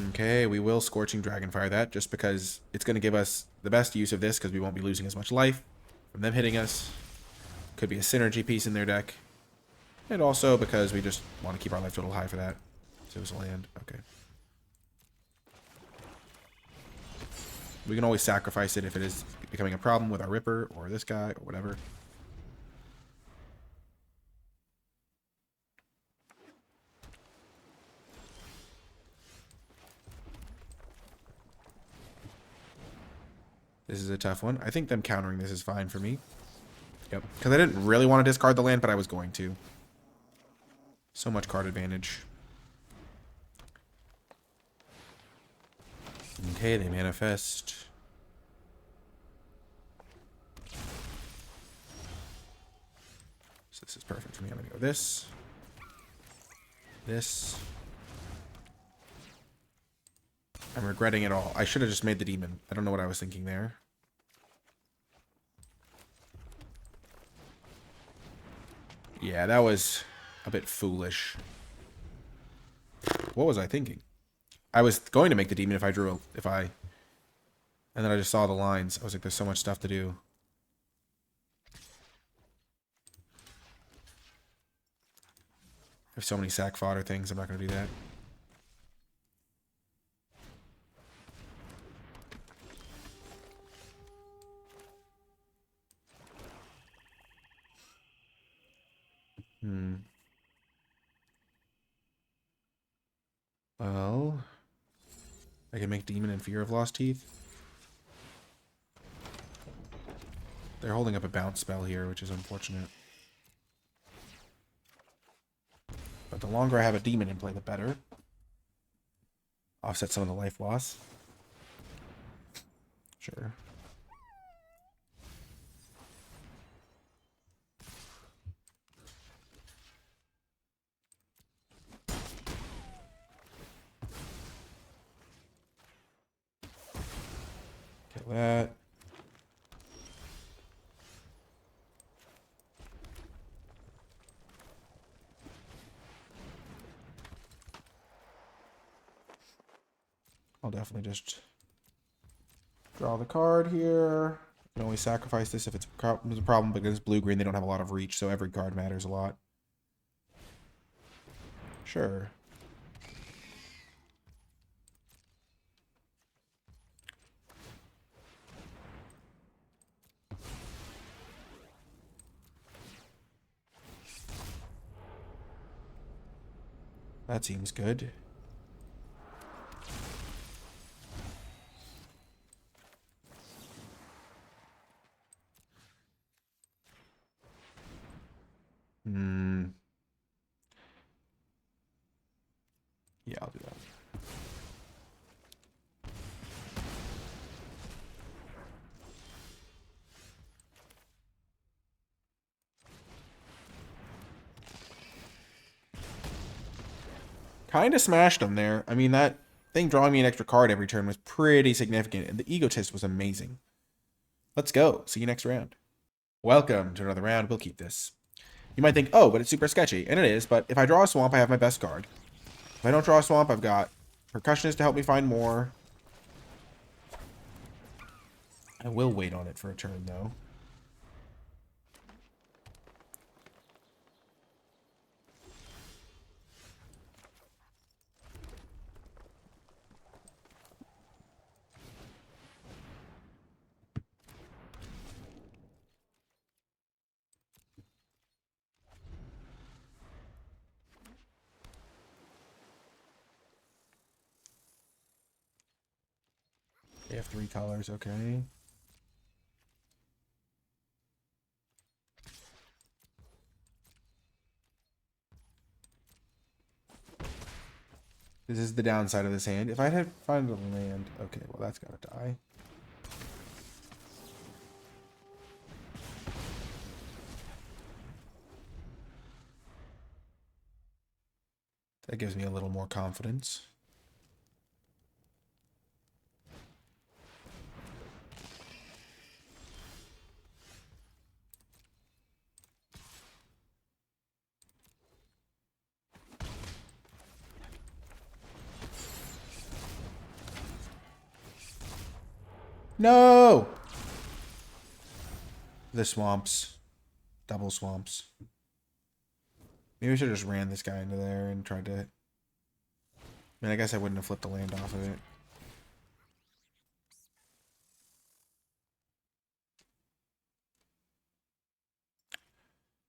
Speaker 1: Okay, we will Scorching Dragonfire that, just because it's going to give us the best use of this, because we won't be losing as much life from them hitting us. Could be a synergy piece in their deck. And also because we just want to keep our life total high for that. So it's a land. Okay. We can always sacrifice it if it is becoming a problem with our Ripper, or this guy, or whatever. This is a tough one. I think them countering this is fine for me. Yep. Because I didn't really want to discard the land, but I was going to. So much card advantage. Okay, they manifest. So this is perfect for me. I'm going to go this. This. I'm regretting it all. I should have just made the demon. I don't know what I was thinking there. Yeah, that was a bit foolish. What was I thinking? I was going to make the demon if I drew and then I just saw the lines. I was like, there's so much stuff to do. I have so many sack fodder things. I'm not going to do that. Well, I can make demon and fear of lost teeth. They're holding up a bounce spell here, which is unfortunate. But the longer I have a demon in play, the better. Offset some of the life loss. Sure. Kill that. I'll definitely just draw the card here. I can always sacrifice this if it's a problem, because blue-green, they don't have a lot of reach, so every card matters a lot. Sure. That seems good. Yeah, I'll do that. Kind of smashed him there. I mean, that thing drawing me an extra card every turn was pretty significant, and the Egotist was amazing. Let's go. See you next round. Welcome to another round. We'll keep this. You might think, oh, but it's super sketchy. And it is, but if I draw a swamp, I have my best card. If I don't draw a swamp, I've got Percussionist to help me find more. I will wait on it for a turn, though. They have 3 colors, okay. This is the downside of this hand. If I had found a land, okay, well that's gotta die. That gives me a little more confidence. No! The swamps. Double swamps. Maybe I should have just ran this guy into there and tried to... I mean, I guess I wouldn't have flipped the land off of it.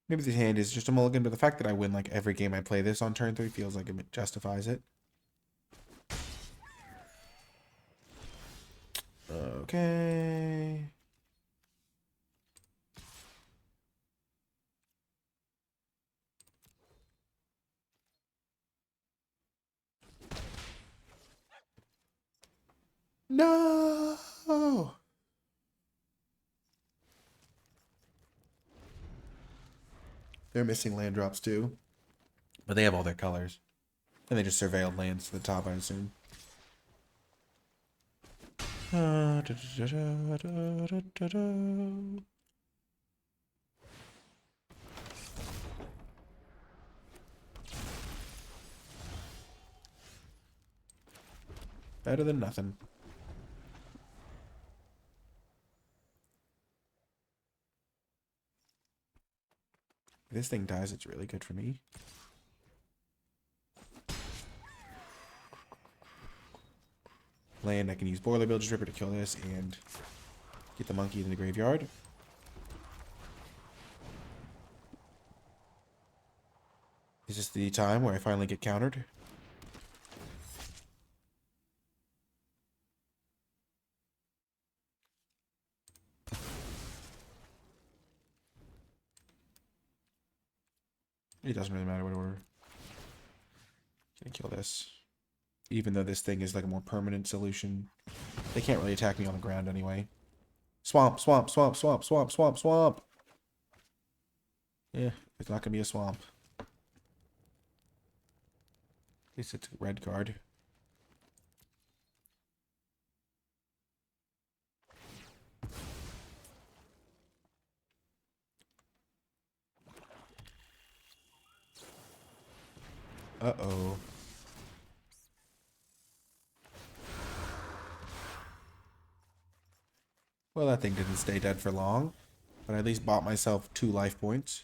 Speaker 1: Maybe this hand is just a mulligan, but the fact that I win like every game I play this on turn 3 feels like it justifies it. Okay. No. They're missing land drops too. But they have all their colors. And they just surveilled lands to the top, I assume. Better than nothing. If this thing dies, it's really good for me. Land, I can use Boiler Bilge Stripper to kill this and get the monkey in the graveyard. Is this the time where I finally get countered? It doesn't really matter what order. Gonna kill this. Even though this thing is like a more permanent solution. They can't really attack me on the ground anyway. Swamp, swamp, swamp, swamp, swamp, swamp, swamp. Yeah, it's not gonna be a swamp. At least it's a red card. Uh-oh. Well, that thing didn't stay dead for long, but I at least bought myself 2 life points.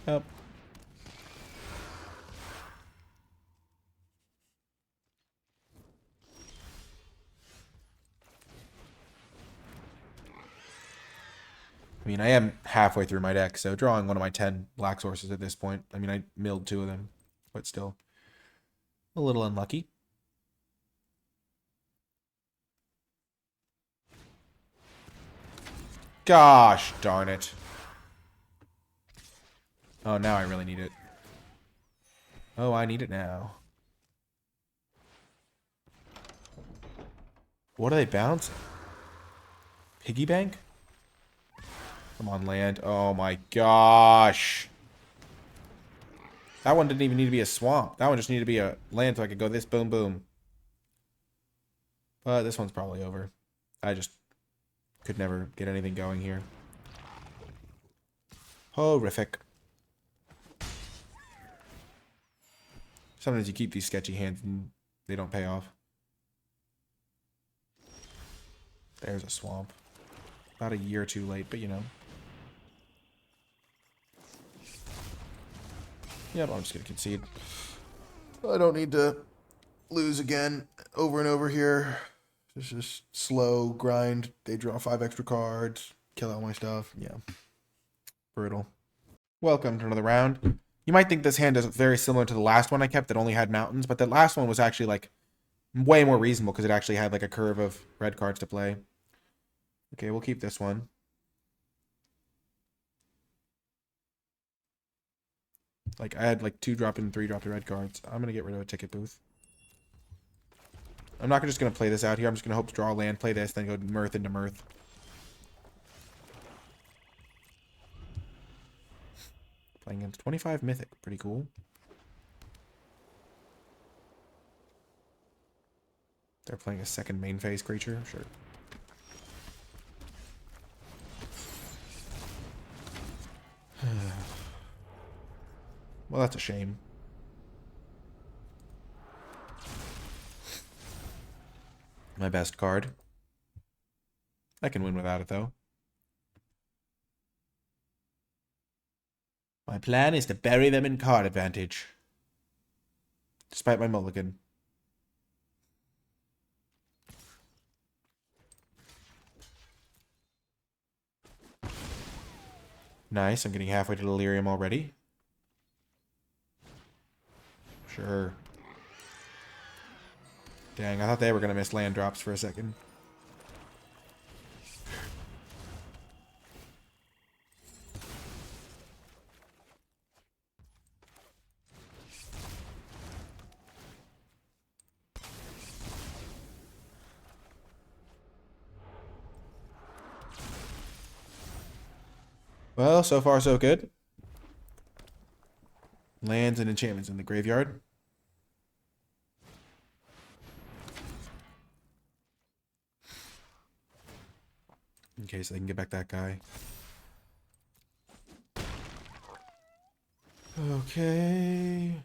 Speaker 1: Yep. I mean, I am halfway through my deck, so drawing one of my 10 black sources at this point. I mean, I milled 2 of them, but still a little unlucky. Gosh darn it. Oh, now I really need it. Oh, I need it now. What are they bouncing? Piggy bank? Come on, land. Oh my gosh. That one didn't even need to be a swamp. That one just needed to be a land so I could go this boom boom. But this one's probably over. I just could never get anything going here. Horrific. Sometimes you keep these sketchy hands and they don't pay off. There's a swamp. About a year too late, but you know. Yep, I'm just going to concede. I don't need to lose again over and over here. It's just slow grind. They draw 5 extra cards. Kill all my stuff. Yeah. Brutal. Welcome to another round. You might think this hand is very similar to the last one I kept that only had mountains, but the last one was actually like way more reasonable because it actually had like a curve of red cards to play. Okay, we'll keep this one. Like, I had like 2 drop and 3 drop the red cards. I'm going to get rid of a ticket booth. I'm not just going to play this out here. I'm just going to hope to draw a land, play this, then go Mirth into Mirth. Playing against 25 Mythic. Pretty cool. They're playing a second main phase creature. Sure. Well, that's a shame. My best card. I can win without it, though. My plan is to bury them in card advantage. Despite my mulligan. Nice, I'm getting halfway to Delirium already. Sure. Dang, I thought they were going to miss land drops for a second. Well, so far so good. Lands and enchantments in the graveyard. In case they can get back that guy. Okay.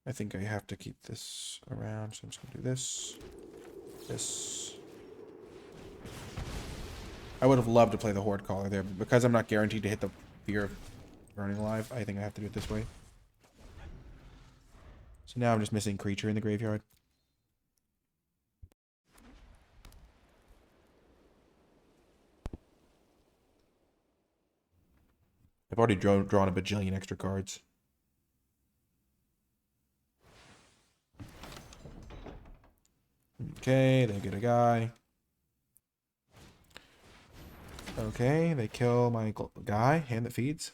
Speaker 1: I think I have to keep this around, so I'm just going to do this. This. I would have loved to play the Horde Caller there, but because I'm not guaranteed to hit the Fear of Burning Alive, I think I have to do it this way. So now I'm just missing creature in the graveyard. I've already drawn a bajillion extra cards. Okay, they get a guy. Okay, they kill my guy, hand that feeds.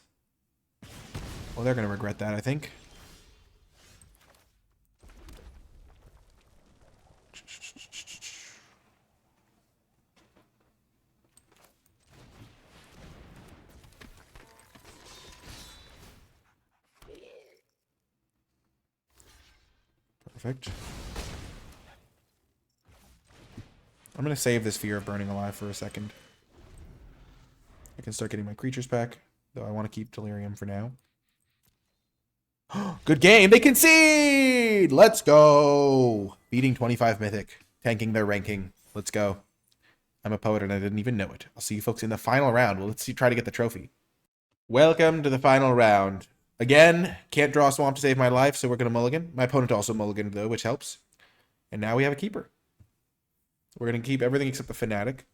Speaker 1: Well, they're going to regret that, I think. Perfect. I'm going to save this Fear of Burning Alive for a second. I can start getting my creatures back, though I want to keep Delirium for now. Good game. They concede. Let's go. Beating 25 Mythic. Tanking their ranking. Let's go. I'm a poet and I didn't even know it. I'll see you folks in the final round. Well, let's try to get the trophy. Welcome to the final round. Again, can't draw a swamp to save my life, so we're going to mulligan. My opponent also mulliganed, though, which helps. And now we have a keeper. We're going to keep everything except the Fanatic.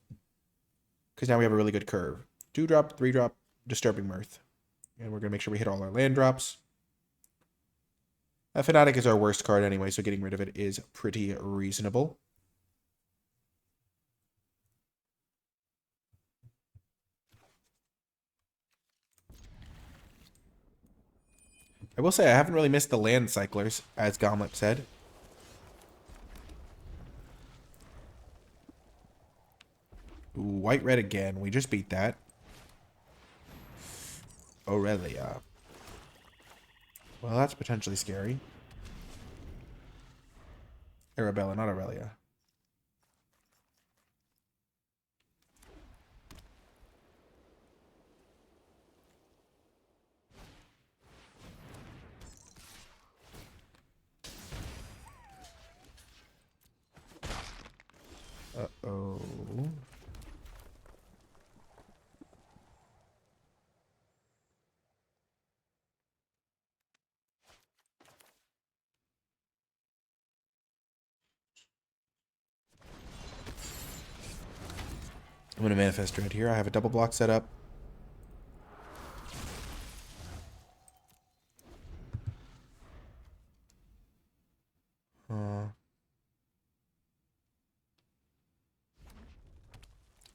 Speaker 1: Because now we have a really good curve. 2-drop, 3-drop, Disturbing Mirth. And we're going to make sure we hit all our land drops. Fnatic is our worst card anyway, so getting rid of it is pretty reasonable. I will say I haven't really missed the land cyclers, as Gomlet said. Ooh, white-red again. We just beat that. Aurelia. Well, that's potentially scary. Arabella, not Aurelia. Uh-oh. I'm going to manifest Dread here. I have a double block set up.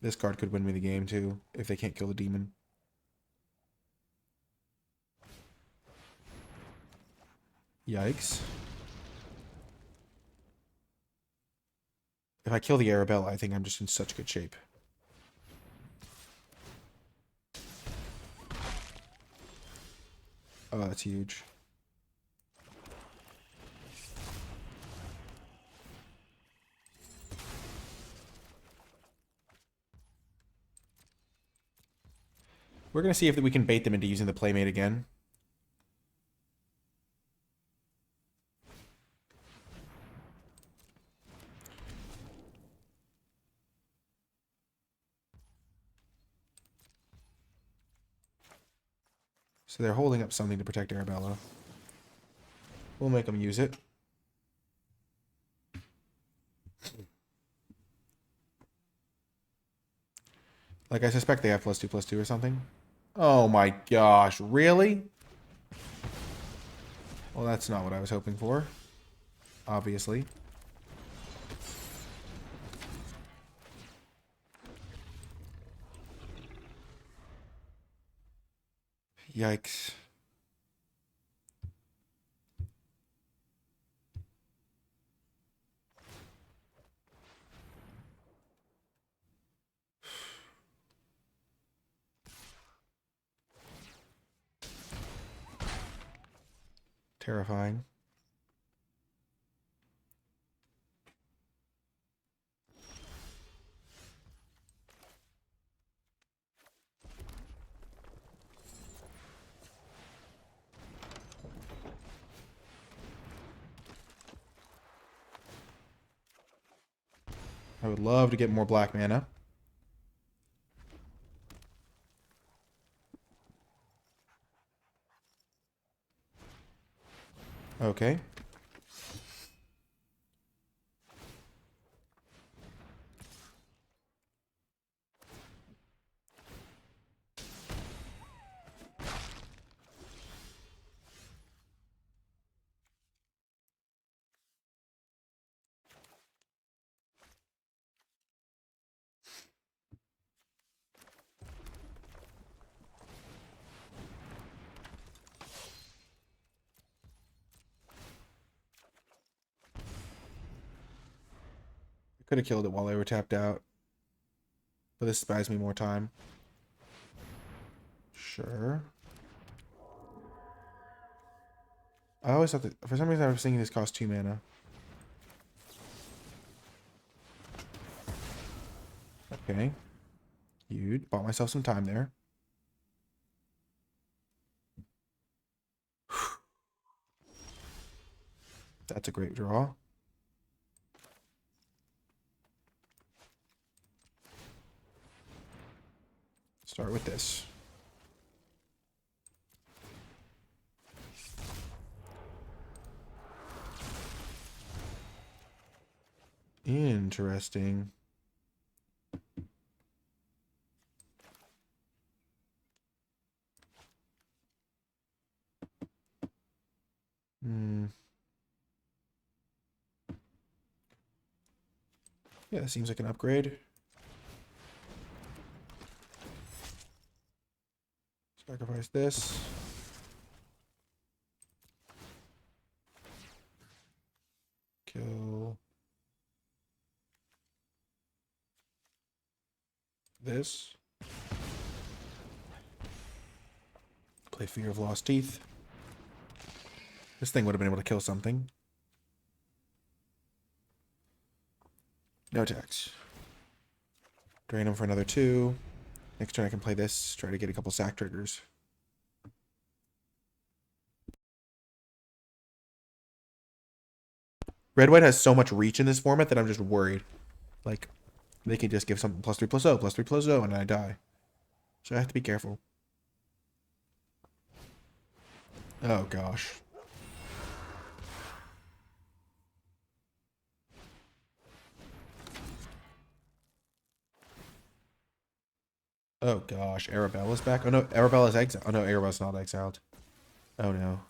Speaker 1: This card could win me the game, too, if they can't kill the demon. Yikes. If I kill the Arabella, I think I'm just in such good shape. Oh, that's huge. We're going to see if we can bait them into using the Playmate again. So they're holding up something to protect Arabella. We'll make them use it. Like, I suspect they have +2/+2 or something. Oh my gosh, really? Well, that's not what I was hoping for. Obviously. Yikes. Terrifying. I would love to get more black mana. Okay. Could have killed it while they were tapped out. But this buys me more time. Sure. I always thought that, for some reason I was thinking this cost 2 mana. Okay. Huge. Bought myself some time there. That's a great draw. Start with this. Interesting. Yeah, that seems like an upgrade. Sacrifice this. Kill this. Play Fear of Lost Teeth. This thing would have been able to kill something. No attacks. Drain him for another 2. Next turn I can play this. Try to get a couple sack triggers. Red-white has so much reach in this format that I'm just worried. Like, they can just give something +3/+0, +3/+0, and I die. So I have to be careful. Oh, gosh. Oh, gosh. Arabella's back. Oh, no. Arabella's exiled. Oh, no. Arabella's not exiled. Oh, no.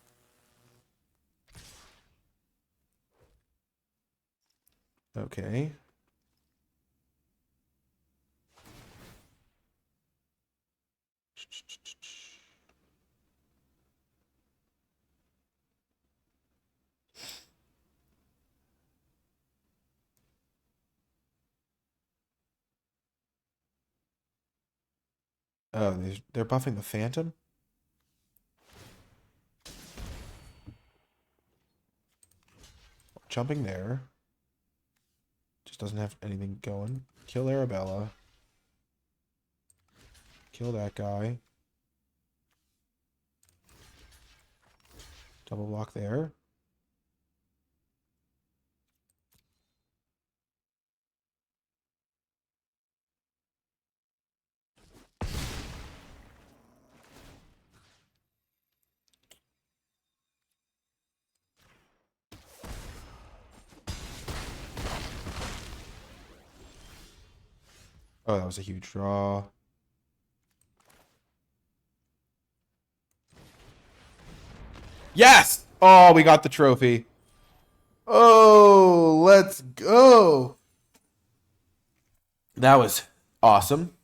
Speaker 1: Okay. Oh, they're buffing the Phantom? Jumping there. Just doesn't have anything going. Kill Arabella. Kill that guy. Double block there. Oh, that was a huge draw. Yes! Oh, we got the trophy. Oh, let's go. That was awesome.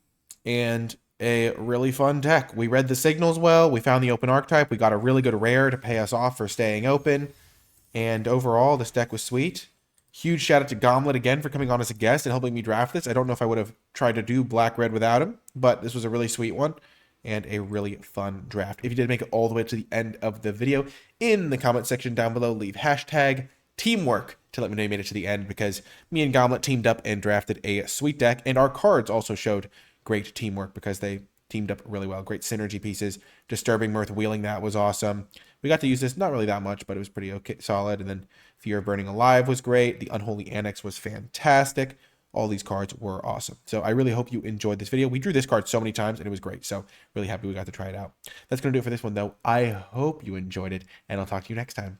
Speaker 1: And a really fun deck. We read the signals well. We found the open archetype. We got a really good rare to pay us off for staying open. And overall, this deck was sweet. Huge shout out to Gomlet again for coming on as a guest and helping me draft this. I don't know if I would have tried to do black-red without him, but this was a really sweet one and a really fun draft. If you did make it all the way to the end of the video, in the comment section down below, leave hashtag teamwork to let me know you made it to the end, because me and Gomlet teamed up and drafted a sweet deck, and our cards also showed great teamwork because they teamed up really well. Great synergy pieces. Disturbing Mirth wheeling, that was awesome. We got to use this not really that much, but it was pretty okay, solid. And then Fear of Burning Alive was great. The Unholy Annex was fantastic. All these cards were awesome. So I really hope you enjoyed this video. We drew this card so many times and it was great. So really happy we got to try it out. That's going to do it for this one though. I hope you enjoyed it, and I'll talk to you next time.